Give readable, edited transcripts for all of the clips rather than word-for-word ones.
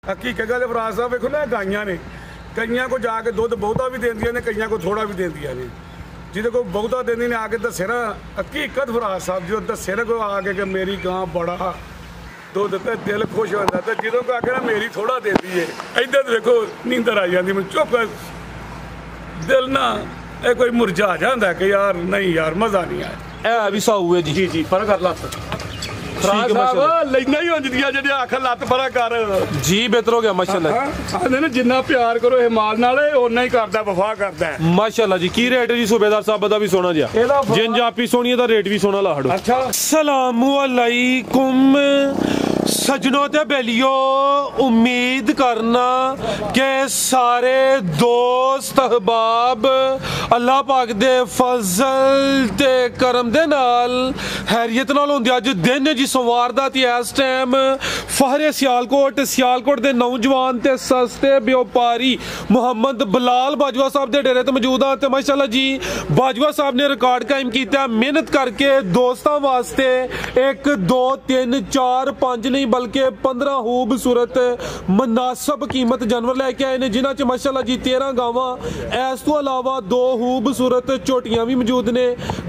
हकीकत गल फराज साहब वेखो ना गाइयां ने कईयां को जाके दुध बहुता भी देंदियां ने कईयां को थोड़ा भी देंदियां ने जिदे को बहुता देंदी ने आके दसे ना हकीकत फराज साहब जो दसे ना कोई आके कि मेरी गां बड़ा दुध तो दिल खुश होता तो जो को आके ना मेरी थोड़ा देती है इधर देखो नींदर आ जाती मैं चुप दिल ना कोई मुरझा जाता है कि यार नहीं यार मज़ा नहीं आया भी साऊ है जी जी पर कर लत लेना ही होंदियां जेह्ड़े आखन लत परा कर जी बेहतर हो गया माशाल्लाह आंदे ने जिन्ना प्यार करो ये माल नाल उन्ना ही करदा वफा करदा है माशाल्लाह जी की रेट है जी सूबेदार साहब दा भी सोना जी जिन जापी सोनी दा रेट भी सोना ला हड़ो अच्छा अस्सलामु अलैकुम सजनों ते बेलियो उम्मीद करना के सारे दोस्त अहबाब अल्लाह पाक दे फजल ते करम दे नाल हैरियत नाल होंदे अज दिन जी सोमवार दा ते इस टाइम फहरे सियालकोट दे नौजवान ते सस्ते व्यापारी मोहम्मद बिलाल बाजवा साहब दे डेरे ते मौजूद हां ते माशाल्लाह जी बाजवा साहब ने रिकॉर्ड कायम कीता मेहनत करके दोस्तां वास्ते 1 2 3 4 5 नहीं बल्कि 15 खूबसूरत मुनासिब कीमत जानवर लेके आए ने जिन्हां च माशाल्लाह जी 13 गावां इस तो अलावा 2 खूबसूरत झोटियां भी मौजूद ने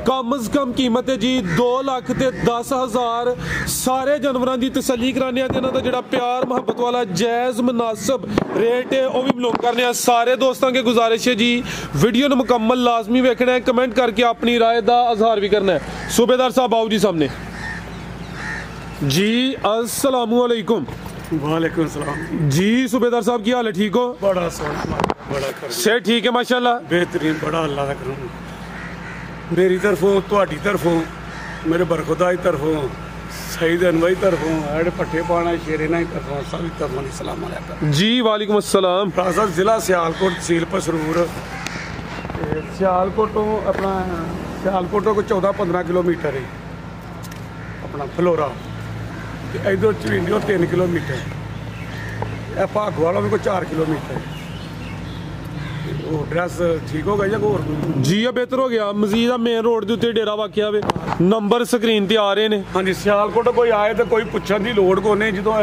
कम अज कम कीमत है जी 2,10,000 सारे जानवरों की तसल्ली कराने इन्हां दा जिहड़ा प्यार मुहब्बत वाला जायज़ मुनासिब रेट है वह भी मालूम करने सारे दोस्तों के गुजारिश है जी वीडियो ने मुकम्मल लाजमी वेखना है कमेंट करके अपनी राय का इजहार भी करना है सूबेदार साहब आओ जी सामने जी अस्सलामु अलैकुम वालेकुम सलाम जी सूबेदार साहब की हाल है ठीक हो बड़ा सोहना बड़ा से ठीक है माशाल्लाह बेहतरीन बड़ा अल्लाह का करम मेरी तरफों तुहाडी तरफों मेरे बरखुदा की तरफों सईद अनवई तरफों एड पट्ठे पाना शेरेना की तरफों सभी तरफों सलाम अलैकुम जी वालेकुम अस्सलाम साहब जिला सियालकोट तहसील पसरूर सियालकोटों अपना सियालकोटों को 14-15 किलोमीटर है अपना फलोरा इधर चविंडियों 3 किलोमीटर भागवाला में कोई 4 किलोमीटर एड्रैस ठीक हो गया या होर जी बेहतर हो गया मजीद मेन रोड के उत्ते डेरा वाकिया वे नंबर स्क्रीन ते आ रहे ने हाँ जी सियालकोट कोई आए तो कोई पुछण की लोड़ को नहीं जो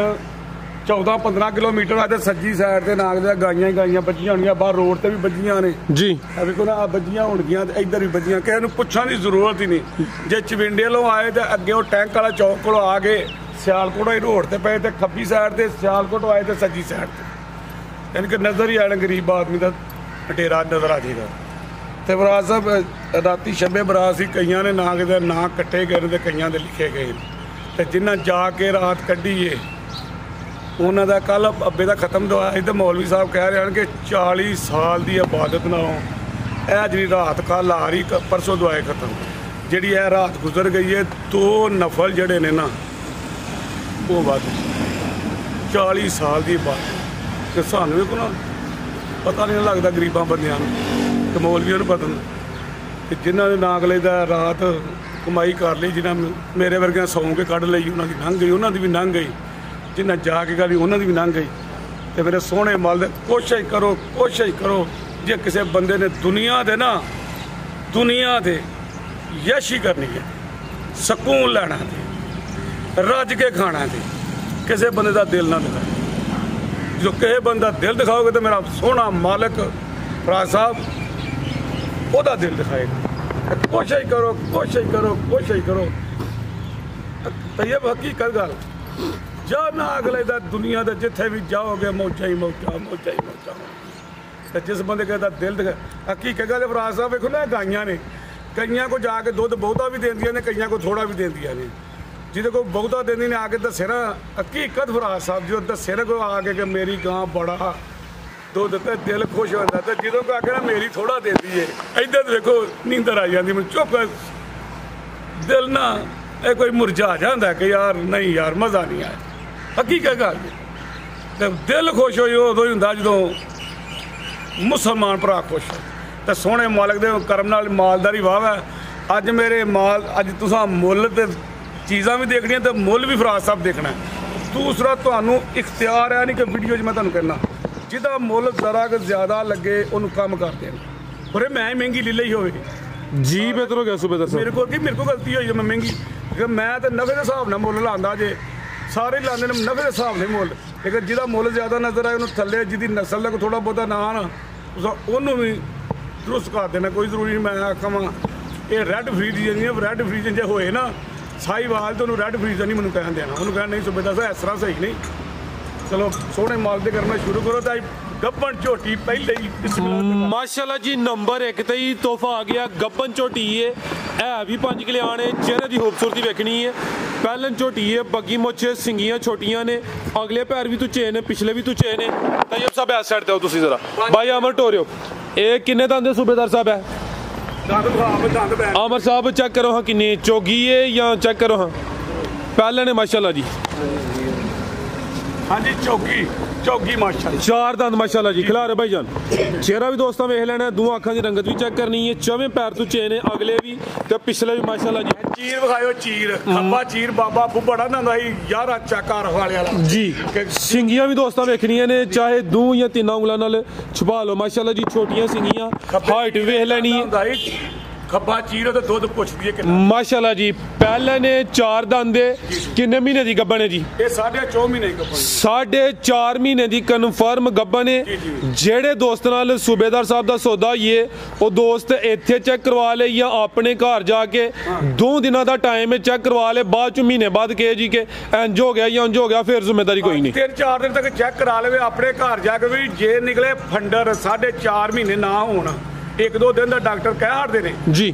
14-15 किलोमीटर आए तो सज्जी साइड से नाग गाइयां ही गाइयां बजियां होंगे बाहर रोड से भी बजियां ने जी देखो ना बजियां होंगियां इधर भी बजियां किसी पुछण की जरूरत ही नहीं जे चविंडे लो आए तो अगे वो टैंक वाला चौक को आ गए सियालकोट ही रोड से पे तो खब्बी साइड से सियालकोट आए तो सज्जी साइड से यानी कि नज़र ही आना गरीब आदमी का डेरा नज़र आ जाएगा तो बराज साहब राती शबे बरात सी कईयां ने ना कि ना कट्टे गए तो कईयां दे लिखे गए तो जिन्हें जाके रात कढ़ी है उन्होंने दा कल अब्बे का खत्म दवाया तो मौलवी साहब कह रहे हैं कि 40 साल की इबादत नालों यह जी रात कल आ रही परसों दवाए खत्म जी है रात गुजर गई है 2 नफल जड़े ने ना वो बात 40 साल की इबादत तो सानू भी को पता नहीं लगता गरीबा बंदियां तो मौलवियों को पता नहीं जिन्होंने नागले का रात कमाई कर ली जिन्हें मेरे वर्गिया सौ के कढ़ ली उन्होंने लंघ गई उन्होंने भी लंघ गई जिन्हें जाके गली उन्होंने भी लंघ गई तो मेरे सोहने माल दे कोशिश करो जे किसी बंदे ने दुनिया दे ना दुनिया दे यशी करनी है सकून लेना थे रज के खाना थे किसी बंदे का दिल ना दिखाए जो किसी बंदा दिल दिखाओगे तो मेरा सोहना मालिक फराज साहब ओदा दिल दिखाएगा कोशिश करो तो ये हकीकत गल जा ना अगले दुनिया के जिथे भी जाओगे मौजा ही मौजा तो जिस बंदे का दिल दिखा हकीकत गल फराज साहब वेखो ना गाइयां ने कईयां को जाके दुध बहुता भी देंदियां ने कईयां को थोड़ा भी देंदियां ने जिदे को बहुता देंदी ने आके दसे ना हकीकत फराज साहब जो दसे ना कोई आके कि मेरी गां बड़ा दुध तो दिल खुश होता तो जो को आके ना मेरी थोड़ा देती है इधर देखो नींदर आ जाती मैं चुप दिल ना कोई मुरझा जाता है कि यार नहीं यार मज़ा नहीं आया हकीकत गल तो दिल खुश हो उदों ही होंदा जो मुसलमान भरा खुश तो सोहने मालक दे करम नाल मालदारी वाह है अज मेरे माल अज तुसां मुल ते चीज़ां भी देखनियां तो मुल भी फराज साहब देखना है दूसरा तुहानूं इख्तियार है नहीं कि वीडियो मैं तुहानूं कहना जिहदा मुल जरा कि ज़्यादा लगे उन्होंने कम कर देन पर मैं महंगी ले ली होवे जी बेहतर हो गया सूबेदार साहब मेरे को गलती हुई है मैं महंगी मैं तो नफे के हिसाब नाल मुल लांदा जे सारे लांदे ने नफे के हिसाब नाल मुल ਲੇਕਿਨ ਜਿਹਦਾ ਮੁੱਲ ਜ਼ਿਆਦਾ ਨਜ਼ਰ ਆਏ ਉਹਨੂੰ ਥੱਲੇ ਜਿਹਦੀ ਨਸਲ ਦਾ ਥੋੜਾ ਬਹੁਤਾ ਨਾਂ ਨਾ ਉਹਨੂੰ ਵੀ ਦਰੁਸਤ ਕਰ ਦੇਣਾ, ਕੋਈ ਜ਼ਰੂਰੀ ਨਹੀਂ। ਮੈਂ ਆਖਾਂ ਇਹ ਰੈੱਡ ਫਰੀਜ਼ਨ ਨਹੀਂ, ਰੈੱਡ ਫਰੀਜ਼ਨ ਜੇ ਹੋਏ ਨਾ ਸਾਹੀਵਾਲ ਤੇ ਉਹਨੂੰ ਰੈੱਡ ਫਰੀਜ਼ਨ ਨਹੀਂ ਮੈਨੂੰ ਕਹਿਣ ਦੇਣਾ, ਉਹਨੂੰ ਕਹਿਣਾ ਨਹੀਂ ਸੂਬੇਦਾਰ ਸਾਹਿਬ ਇਸ ਤਰ੍ਹਾਂ ਸਹੀ ਨਹੀਂ। ਚਲੋ ਸੋਹਣੇ ਮਾਲ ਦੇ ਕਰਨਾ ਸ਼ੁਰੂ ਕਰੋ ਤਾਂ ਗੱਬਨ ਝੋਟੀ ਪਹਿਲੇ ਹੀ ਮਾਸ਼ਾਅੱਲਾ ਜੀ ਨੰਬਰ 1 ਤੇ ਹੀ ਤੋਹਫਾ ਆ ਗਿਆ। ਗੱਬਨ ਝੋਟੀ ਹੈ ਵੀ 5 ਕਿਲਿਆਣ ਹੈ, ਚਿਹਰੇ ਦੀ ਖੂਬਸੂਰਤੀ ਵੇਖਣੀ ਹੈ। ਪਹਿਲਨ ਝੋਟੀ ਹੈ, ਬੱਗੀ ਮੁੱਛ, ਸਿੰਗੀਆਂ ਛੋਟੀਆਂ ਨੇ, ਅਗਲੇ ਪੈਰ ਵੀ ਤੁਚੇ ਨੇ, ਪਿਛਲੇ ਵੀ ਤੁਚੇ ਨੇ। ਤੈਯਬ ਸਾਹਿਬ ਇਸ ਸਾਈਡ ਤੇ ਹੋ ਤੁਸੀਂ ਜ਼ਰਾ, ਭਾਈ ਅਮਰ ਟੋਰਿਓ ਇਹ ਕਿੰਨੇ ਦੰਦ ਦੇ ਸੂਬੇਦਾਰ ਸਾਹਿਬ ਹੈ? ਅਮਰ ਸਾਹਿਬ ਚੈੱਕ ਕਰੋ ਹਾਂ ਕਿੰਨੀ ਚੋਗੀ ਹੈ ਜਾਂ ਚੈੱਕ ਕਰੋ ਹਾਂ। ਪਹਿਲਨ ਹੈ ਮਾਸ਼ਾਅੱਲਾ ਜੀ। ਹਾਂਜੀ ਚੌਗੀ ਮਾਸ਼ਾਅੱਲਾ, 4 ਦੰਦ ਮਾਸ਼ਾਅੱਲਾ ਜੀ। ਖਿਲਾਰੇ ਭਾਈ ਜਾਨ ਚਿਹਰਾ ਵੀ ਦੋਸਤਾਂ ਵੇਖ ਲੈਣਾ, ਦੋ ਅੱਖਾਂ ਦੀ ਰੰਗਤ ਵੀ ਚੈੱਕ ਕਰਨੀ ਹੈ। ਚਵੇਂ ਪੈਰ ਤੋਂ ਚੇਨ ਅਗਲੇ ਵੀ ਤੇ ਪਿਛਲੇ ਵੀ ਮਾਸ਼ਾਅੱਲਾ ਜੀ। ਚੀਰ ਵਿਖਾਇਓ, ਚੀਰ ਖੱਬਾ ਚੀਰ ਬਾਬਾ ਬੁੱਬੜਾ ਨਾ ਹੁੰਦਾ ਸੀ ਯਾਰਾ ਚਾਕਾਰ ਵਾਲੇ ਵਾਲਾ ਜੀ। ਸਿੰਗੀਆਂ ਵੀ ਦੋਸਤਾਂ ਵੇਖਣੀਆਂ ਨੇ, ਚਾਹੇ 2 ਜਾਂ 3 ਉਂਗਲਾਂ ਨਾਲ ਛੁਪਾ ਲਓ ਮਾਸ਼ਾਅੱਲਾ ਜੀ। ਛੋਟੀਆਂ ਸਿੰਗੀਆਂ, ਹਾਈਟ ਵੇਖ ਲੈਣੀ ਹੈ। ਖੱਬਾ ਚੀਰ ਤੇ ਦੁੱਧ ਪੁੱਛਦੀ ਹੈ ਕਿੰਨਾ ਮਾਸ਼ਾਅੱਲਾ ਜੀ। ਪਹਿਲੇ ਨੇ 4 ਦੰਦ ਦੇ, ਕਿੰਨੇ ਮਹੀਨੇ ਦੀ ਗੱਭਣ ਹੈ ਜੀ? ਇਹ 4.5 ਮਹੀਨੇ ਦੀ ਗੱਭਣ, 4.5 ਮਹੀਨੇ ਦੀ ਕਨਫਰਮ ਗੱਭਣ ਹੈ। ਜਿਹੜੇ ਦੋਸਤ ਨਾਲ ਸੂਬੇਦਾਰ ਸਾਹਿਬ ਦਾ ਸੌਦਾ ਹੋਈਏ ਉਹ ਦੋਸਤ ਇੱਥੇ ਚੈੱਕ ਕਰਵਾ ਲੇ ਜਾਂ ਆਪਣੇ ਘਰ ਜਾ ਕੇ 2 ਦਿਨਾਂ ਦਾ ਟਾਈਮ ਹੈ ਚੈੱਕ ਕਰਵਾ ਲੇ। ਬਾਅਦ ਚ ਮਹੀਨੇ ਬਾਅਦ ਕਹੇ ਜੀ ਕਿ ਇੰਜ ਹੋ ਗਿਆ ਜਾਂ ਉਂਝ ਹੋ ਗਿਆ, ਫਿਰ ਜ਼ਿੰਮੇਵਾਰੀ ਕੋਈ ਨਹੀਂ। 3-4 ਦਿਨ ਤੱਕ ਚੈੱਕ ਕਰਾ ਲਵੇ ਆਪਣੇ ਘਰ ਜਾ ਕੇ ਵੀ ਜੇ ਨਿਕਲੇ ਫੰਡਰ 4.5 ਮਹੀਨੇ ਨਾ ਹੋਣ, 1-2 ਦਿਨ ਦਾ ਡਾਕਟਰ ਕਹਿ ਹਟਦੇ ਨੇ ਜੀ।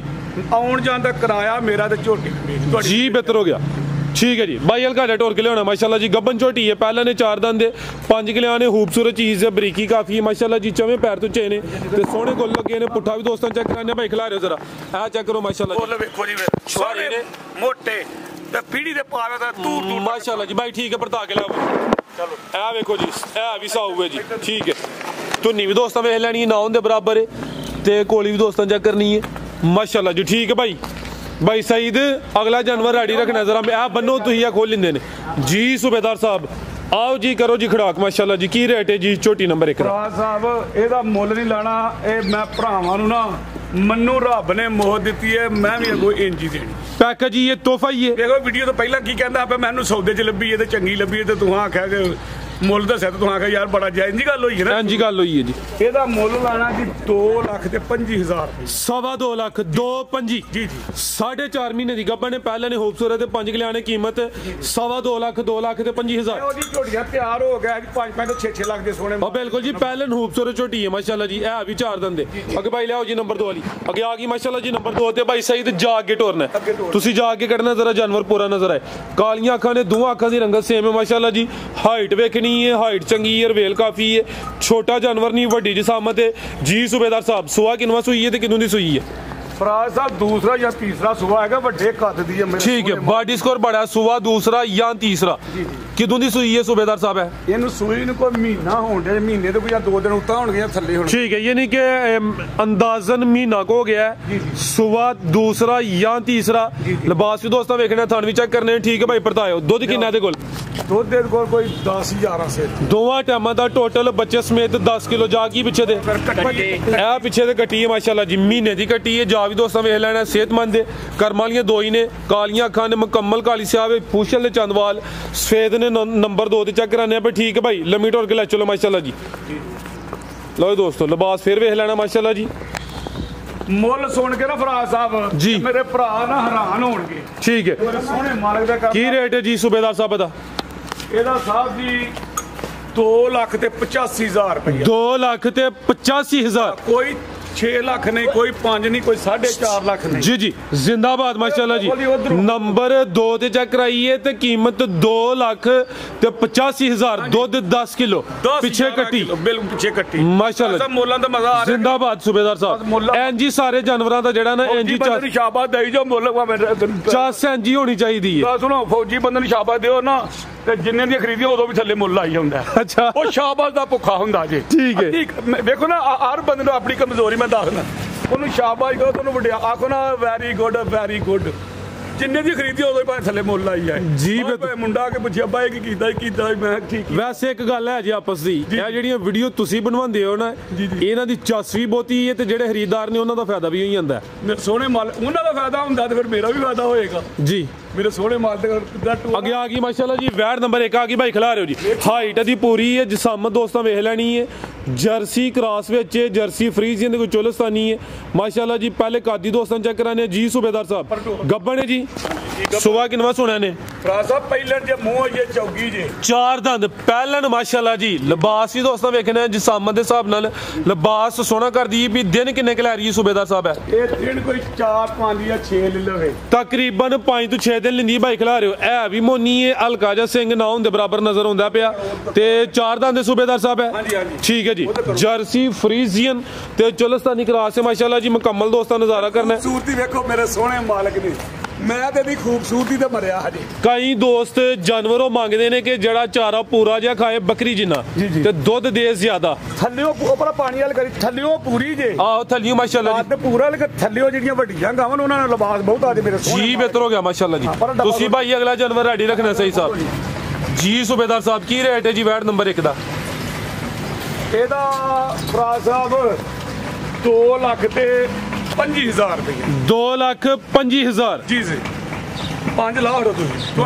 ਆਉਣ ਜਾਣ ਦਾ ਕਿਰਾਇਆ ਮੇਰਾ ਤੇ ਝੋਟੀ ਜੀ ਬਿਹਤਰ ਹੋ ਗਿਆ। ਠੀਕ ਹੈ ਜੀ। ਬਾਈ ਹਲਕਾ ਟੋਰ ਕੇ ਲਿਆਉਣਾ ਮਾਸ਼ਾਅੱਲਾ ਜੀ। ਗੱਬਨ ਝੋਟੀ ਹੈ, ਪਹਿਲਾਂ ਨੇ 4 ਦੰਦ ਦੇ, 5 ਕਿਲਿਆਂ ਨੇ, ਖੂਬਸੂਰਤ ਚੀਜ਼ ਹੈ, ਬਰੀਕੀ ਕਾਫੀ ਹੈ ਮਾਸ਼ਾਅੱਲਾ ਜੀ। ਚਵੇਂ ਪੈਰ ਤੋਂ ਚੇ ਨੇ ਤੇ ਸੋਹਣੇ ਗੁੱਲ ਲੱਗੇ ਨੇ। ਪੁੱਠਾ ਵੀ ਦੋਸਤਾਂ ਚੈੱਕ ਕਰਾਣੇ ਭਾਈ, ਖਿਲਾ ਰਹੇ ਜ਼ਰਾ ਇਹ ਚੈੱਕ ਕਰੋ ਮਾਸ਼ਾਅੱਲਾ ਜੀ। ਵੇਖੋ ਜੀ ਸੋਹਣੇ ਨੇ, ਮੋਟੇ ਤੇ ਪੀੜੀ ਦੇ ਪਾਵੇ ਦਾ ਤੂਰ ਮਾਸ਼ਾਅੱਲਾ ਜੀ। ਬਾਈ ਠੀਕ ਹੈ, ਪਰਤਾ ਕੇ ਲਿਆਓ। ਚਲੋ ਇਹ ਵੇਖੋ ਜੀ, ਇਹ ਵੀ ਸਾਊ ਹੈ ਜੀ। ਠੀਕ ਹੈ, ਧੁੰਨੀ ਵੀ ਦੋਸਤਾਂ ਵੇਖ ਲੈਣੀ, ਨਾ ਉਹਦੇ ਬਰਾਬਰ ਹੈ ਤੇ ਕੋਲੀ ਵੀ ਦੋਸਤਾਂ ਚੈੱਕ ਕਰਨੀ ਹੈ ਮਾਸ਼ਾਅੱਲਾ ਜੀ। ਠੀਕ ਹੈ भाई सईद अगला जानवर रेडी रखना जरा आ बनो तुम खोल लेंदे ने जी। सूबेदार साहब आओ जी, करो जी खड़ाक माशाल्लाह जी। की रेट है जी झोटी नंबर 1 साहब? ਇਹਦਾ ਮੁੱਲ ਨਹੀਂ ਲਾਣਾ, ਇਹ ਮੈਂ ਭਰਾਵਾਂ ਨੂੰ ਨਾ ਮੈਨੂੰ ਰੱਬ ਨੇ ਮੋਹ ਦਿੱਤੀ ਹੈ, ਮੈਂ ਵੀ ਅੱਗੋਂ ਇੰਜ ਹੀ ਦੇਣੀ। ਪੈਕੇਜ ਹੀ ਇਹ ਤੋਹਫਾ ਹੀ ਹੈ। ਦੇਖੋ ਵੀਡੀਓ ਤੋਂ ਪਹਿਲਾਂ ਕੀ ਕਹਿੰਦਾ ਆਪੇ ਮੈਨੂੰ ਸੌਦੇ 'ਚ ਲੱਭੀ ਹੈ ਤੇ ਚੰਗੀ ਲੱਭੀ ਹੈ ਤੇ ਤੂੰ ਆਖਿਆ ਕਿ ਮੁੱਲ ਦੱਸਿਆ ਤੇ ਤੂੰ ਆਖਿਆ ਯਾਰ ਬੜਾ ਜਾਇਜ਼ ਜੀ ਗੱਲ ਹੋਈ ਹੈ ਨਾ। ਇੰਜ ਗੱਲ ਹੋਈ ਹੈ ਜੀ। ਇਹਦਾ ਮੁੱਲ ਲਾਣਾ ਜੀ 2,25,000 ਰੁਪਏ। 2.25 ਲੱਖ 2.25 ਜੀ। 4.5 ਮਹੀਨੇ ਦੀ ਗੱਭਣ ਨੇ, ਪਹਿਲਾਂ ਨੇ ਖੂਬਸੂਰਤ ਤੇ 5 ਕਿਲਿਆਂ ਨੇ ਕੀਮਤ 2.25 ਲੱਖ 2,25,000। ਉਹਦੀ ਝੋਟੀਆਂ ਤਿਆਰ ਹੋ ਗਿਆ ਜੀ 5 ਤੋਂ 6 ਲੱਖ ਦੇ ਸੋਹਣੇ। ਬਿਲਕੁਲ ਜੀ, ਪਹਿਲਾਂ ਖੂਬਸੂਰਤ ਝੋਟੀ ਹੈ ਮਾਸ਼ਾਅੱਲਾ ਜੀ। ਇਹ ਵੀ 4 ਦੰਦ ਦੇ। ਅੱਗੇ ਭਾਈ ਲਿਆਓ ਜੀ ਨੰਬਰ 2 ਵਾਲੀ। ਅੱਗੇ ਆ ਗਈ ਮਾਸ਼ਾਅੱਲਾ ਜੀ ਨੰਬਰ 2 ਤੇ ਭਾਈ ਸईद ਜਾ ਕੇ ਟੋਰਨਾ, ਤੁਸੀਂ ਜਾ ਕੇ ਕੱਢਣਾ ਜਰਾ ਜਾਨਵਰ ਪੂਰਾ ਨਜ਼ਰ ਆਏ। ਕਾਲੀਆਂ ਅੱਖਾਂ ਨੇ, ਦੋਵਾਂ ਅੱਖਾਂ ਦੀ ਰੰਗਤ ਸੇਮ ਹੈ ਮਾਸ਼ਾਅੱਲਾ ਜੀ। ਹਾਈਟ ਵੇਖਣੀ ਹੈ, ਹਾਈਟ ਚੰਗੀ है, रवेल काफी है, छोटा जानवर नहीं वड्डी जिसामत है जी। सूबेदार साहब सुहा किनवा सुई है ते किनों दी सुई है? फराज साहब दूसरा या तीसरा सुहा है, बड़े कद दी है। ठीक है, बॉडी स्कोर बड़ा सुहा दूसरा या तीसरा किदों दी सुई है सूबेदार साहब? है इहनू सुई नूं कोई महीना होण दे, महीने तो कोई 2 दिन उत्ता होणगे या थल्ले होणगे। ठीक है, यानी कि अंदाजन महीना को हो गया है। सुहा दूसरा या तीसरा। लिबास भी दोस्तों वेखना, थान भी चेक करने। ठीक है भाई परतायो दुध किन्ना दे कोल? दुध दे कोल कोई 10-11 से दोवां टाइमां दा टोटल बच्चे समेत 10 किलो जा की पिछे दे ए पिछे दे कट्टी है माशाल्लाह जी। महीने दी कट्टी है, जा भी दोस्तों वेख लेना। सेहतमंद है, कर्म वालियां 2 ही ने, कालियां अखां ने, मुकम्मल काली स्याह, पूछल दे चंदवाल, सफेद ने। नंबर 2 ते चेक कराने पे। ठीक है भाई लम्मी टोर के ले चलो माशाल्लाह जी। लो दोस्तों लिबास फिर वेख लेना माशाल्लाह जी। मुल सुन के ना फराज साहब जी मेरे भरा ना हैरान होणगे। ठीक है, सोहने मालक दा की रेट है जी सूबेदार साहब दा? ਇਹਦਾ ਸਾਹਿਬ ਜੀ 2,85,000 रुपए। 2,85,000। कोई 6 लाख नहीं, कोई 5 नहीं, कोई 4.5 लाख नहीं। जी जी जिंदाबाद माशाल्लाह जी। नंबर 2 ते चेक कराइए ते कीमत 2,85,000। दूध 10 किलो पिछे कट्टी, बिल्कुल पिछे कट्टी माशाल्लाह। मोलां दा मजा आ रहा। जिंदाबाद सूबेदार साहब। एनजी सारे जानवरां दा जेड़ा ना एनजी शाबाश देई जो मुल्ल चास एनजी होनी चाहिदी है। सुनो फौजी बंदे नूं शाबाश दिओ ना ते जिन्ने दी खरीदी उदों भी थल्ले मुल्ल आई हुंदा। अच्छा ओ शाबाश दा भुखा हुंदा जे। ठीक है, देखो ना हर बंदे नूं अपनी कमजोरी मैं दसना, ਉਹਨੂੰ ਸ਼ਾਬਾਸ਼ ਕਹੋ, ਤੁਹਾਨੂੰ ਵੱਡਿਆ ਆਖੋ ਨਾ ਵੈਰੀ ਗੁੱਡ ਜਿੰਨੇ ਦੀ ਖਰੀਦੀ ਉਦੋਂ ਹੀ ਭਾਵੇਂ ਥੱਲੇ ਮੁੱਲ ਆਈ ਜਾਏ ਜੀ, ਮੁੰਡਾ ਆ ਕੇ ਪੁੱਛਿਆ ਬਾਈ ਕੀ ਕੀਤਾ ਮੈਂ ਠੀਕ ਵੈਸੇ ਇੱਕ ਗੱਲ ਹੈ ਜੀ ਆਪਸ ਦੀ, ਇਹ ਜਿਹੜੀਆਂ ਵੀਡੀਓ ਤੁਸੀਂ ਬਣਵਾਉਂਦੇ ਹੋ ਨਾ, ਇਹਨਾਂ ਦੀ ਚਸ ਵੀ ਬਹੁਤੀ ਹੈ ਤੇ ਜਿਹੜੇ ਖਰੀਦਦਾਰ ਨੇ ਉਹਨਾਂ ਦਾ ਫਾਇਦਾ ਵੀ ਹੋਈ ਜਾਂਦਾ। ਮੇਰੇ ਸੋਹਣੇ ਮਾਲ ਉਹਨਾਂ ਦਾ ਫਾਇਦਾ ਹੁੰਦਾ ਤੇ ਫਿਰ ਮੇਰਾ ਵੀ ਫਾਇਦਾ ਹੋਏਗਾ ਜੀ। ਮੇਰੇ ਸੋਹਣੇ ਮਾਲ ਤੇ ਅੱਗੇ ਆ ਗਈ ਮਾਸ਼ਾਅੱਲਾ ਜੀ ਵੈੜ ਨੰਬਰ 1 ਆ ਗਈ ਭਾਈ, ਖਿਲਾ ਰਹੇ ਹੋ ਜੀ। ਹਾਈਟ ਦੀ ਪੂਰੀ ਹੈ, ਜਿਸਮ ਦੋਸਤਾਂ ਵੇਖ ਲੈਣੀ ਹੈ, ਜਰਸੀ ਕ੍ਰਾਸ ਵਿੱਚ ਹੈ, ਜਰਸੀ ਫਰੀਜ਼ੀਅਨ ਦੇ ਕੋਈ ਚੋਲਸਤਾਨੀ ਹੈ ਮਾਸ਼ਾਅੱਲਾ ਜੀ। ਪਹਿਲੇ ਕਾਦੀ ਦੋਸਤਾਂ ਚੈੱਕ ਕਰਾਣੇ ਜੀ। सूबेदार साहब गब्बन है जी, सुबह किनवा सोना ने साहब पहलन जे मुंह ये चौकी जे 4 दंद पहलन माशाल्लाह जी। लिबास ही दोस्तों वेखने जिसामत दे हिसाब नाल लिबास सोना कर दी भी। दिन किन्ने के लै रही है सूबेदार साहब है? ये दिन कोई 4 5 या 6 ले लवे, तकरीबन 5 तो 6 दिन लिंदी भाई खिला रहे हो। है भी मोनी है, हल्का जा सिंह ना होंदे बराबर नजर होंदा पिया ते 4 दंद सूबेदार साहब है। हां जी हां जी ठीक है जी। जर्सी फ्रीजियन ते चोलस्तानी क्रॉस है माशाल्लाह जी। मुकम्मल दोस्तों नजारा करना है। खूबसूरती देखो मेरे सोहने मालिक ने, मैं ते दी खूबसूरती ते मरिया हजे। कई दोस्त जानवरों मांगते ने कि जड़ा चारा पूरा जिहा खाए बकरी जिन्ना ते दुध दे ज्यादा। थल्लियों ऊपर पानी वाल करी थल्लियों पूरी जे। आहो थल्लियों माशाल्लाह जी पूरा लेकिन थल्लियों जेड़ियां वड्डियां गावां उन्हां दा लिबास बहुत आदे मेरे सोहने जी बेहतर हो गया माशाल्लाह जी। तुसी भाई अगला जानवर रेडी रखना सही साहब जी। सूबेदार साहब की रेट है जी वैट नंबर 1 दा? एदा भरा साहब 2,25,000 रुपये। 2,25,000 जी जी 5 लाख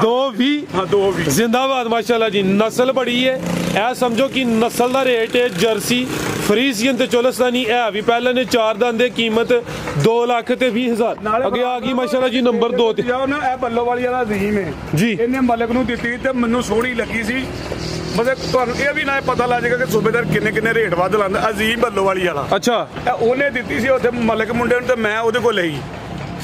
220 हाँ 220 जिंदाबाद माशाल्लाह जी। नस्ल बड़ी है, ऐ समझो कि नस्ल का रेट है जर्सी फ्रीजियन ते चोलस्तानी है भी पहले ने 4 दंद दे कीमत 2,20,000। अगे आ गई माशाल्लाह जी नंबर 2 ते ना ए बल्लोवाली वाला अजीम है जी। इन्हें मलक नूं दित्ती ते मैनूं सोहणी लगी सी। मतलब तुहानूं ये भी ना पता लग जाएगा कि सूबेदार किन्ने किन्ने रेट वध लांदा। अजीम बल्लोवाली वाला अच्छा ਉਹਨੇ ਦਿੱਤੀ ਸੀ ਉੱਥੇ ਮਲਕ ਮੁੰਡੇ ਨੂੰ ਤੇ ਮੈਂ ਉਹਦੇ ਕੋਲ ਲਈ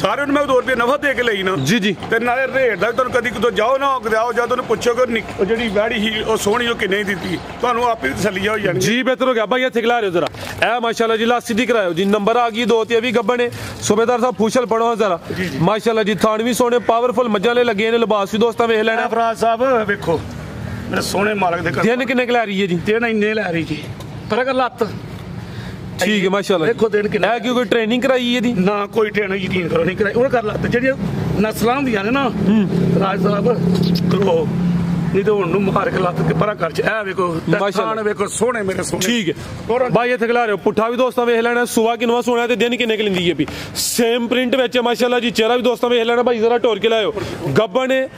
ਸਾਰਿਆਂ ਨੂੰ ਮੈਂ 2 ਰੁਪਏ ਨਫਾ ਦੇ ਕੇ ਲਈ ਨਾ ਜੀ ਜੀ। ਤੇ ਨਾਲੇ ਰੇਟ ਦਾ ਤੁਹਾਨੂੰ ਕਦੀ ਕਿਤੋਂ ਜਾਓ ਨਾ ਜਾਓ ਜਾਂ ਤੁਹਾਨੂੰ ਪੁੱਛੋ ਕਿ ਉਹ ਜਿਹੜੀ ਵੈੜੀ ਸੀ ਉਹ ਸੋਹਣੀ ਉਹ ਕਿੰਨੇ ਦਿੱਤੀ ਤੁਹਾਨੂੰ ਆਪੇ ਤਸੱਲੀ ਹੋ ਜਾਣੀ जी। बेहतर हो गया भाई इत्थे खिला रहे हो जरा ए माशाल्लाह जी। लास्ट सीधी कराओ जी। नंबर आ गई 2 ते भी गब्बन है। सूबेदार साहब फूशल पढ़ो जरा माशाल्लाह जी। थान भी सोने पावरफुल मज्जा ले लगे ने। लिबास भी दोस्तां वेख लेना। फराज साहब ਵੇਖੋ ਮੇਰੇ ਸੋਹਣੇ ਮਾਲਕ ਦੇ दिन किन्ने के लै रही है जी? ਦਿਨ ਇੰਨੇ ਲੈ ਰਹੀ ਜੀ ਪਰ ਅਗਰ ਲੱਤ ठीक है माशाल्लाह। देखो दिन किन्ने है कि कोई ट्रेनिंग कराई है दी? ਨਾ ਕੋਈ ਟ੍ਰੇਨਿੰਗ ਯਕੀਨ ਕਰੋ ਨਹੀਂ ਕਰਾਈ। ਉਹ ਕਰ ਲੱਤ ਜਿਹੜੀਆਂ ਨਸਲਾਂ ਹੁੰਦੀਆਂ ਨੇ ਨਾ ਰਾਜ ਸਾਹਿਬ ਕਰੋ ਨਹੀਂ ਤਾਂ ਹੁਣ ਨੂੰ ਮਾਰ ਕੇ ਲੱਤ ਕੇ ਪਰਾਂ ਕਰ ਚ ਐ ਵੇਖੋ ਮਾਸ਼ਾਅੱਲਾ ਵੇਖੋ ਸੋਹਣੇ ਮੇਰੇ ਸੋਹਣੇ। ठीक है भाई इत्थे खिला रहे हो। पुट्ठा भी दोस्तां वेख लेना। सुबह किनवा सोना ते दिन किन्ने के लिंदी है भी। सेम प्रिंट विच माशाल्लाह जी। चेहरा भी दोस्तां वेख लेना भाई जरा टोर के लाओ। गब्बन है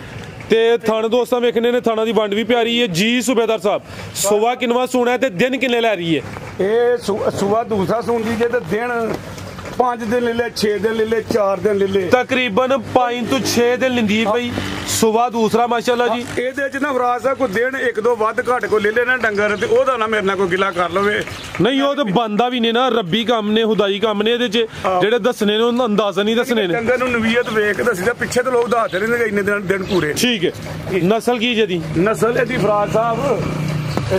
ते थान दोस्तां वेखने ने। थाना दी वंड भी प्यारी है जी। सूबेदार साहब सुबह किनवा सोना ते दिन किन्ने लै रही है? ਇਹ ਸੁਬਾ ਦੂਸਰਾ ਸੁਣਦੀ ਜੇ ਤੇ ਦਿਨ 5 दिन ले ले 6 दिन ले ले 4 दिन ले ले तकरीबन 5 तो 6 दिन लिंदी भाई सुबह दूसरा माशाल्लाह जी। ਇਹਦੇ ਚ ਨਾ ਫਰਾਜ਼ ਆ ਕੋਈ ਦਿਨ 1-2 ਵੱਧ ਘੱਟ ਕੋ ਲੈ ਲੈਣਾ ਡੰਗਰ ਤੇ ਉਹਦਾ ਨਾ ਮੇਰੇ ਨਾਲ ਕੋਈ ਗਿਲਾ ਕਰ ਲਵੇ नहीं वो तो बनदा भी नहीं ना। रब्बी काम ने खुदाई काम ने ਇਹਦੇ ਚ ਜਿਹੜੇ ਦੱਸਣੇ ਨੇ ਉਹਨਾਂ ਅੰਦਾਜ਼ਾ ਨਹੀਂ ਦੱਸਣੇ ਨੇ। ਡੰਗਰ ਨੂੰ ਨਵੀਅਤ ਵੇਖ ਕੇ ਦੱਸੀਦਾ ਪਿੱਛੇ ਤੇ ਲੋਕ ਦੱਸਦੇ ਨੇ ਇੰਨੇ ਦਿਨ ਪੂਰੇ। ठीक है नस्ल की जदी? ਨਸਲ ਇਹਦੀ ਫਰਾਜ਼ ਸਾਹਿਬ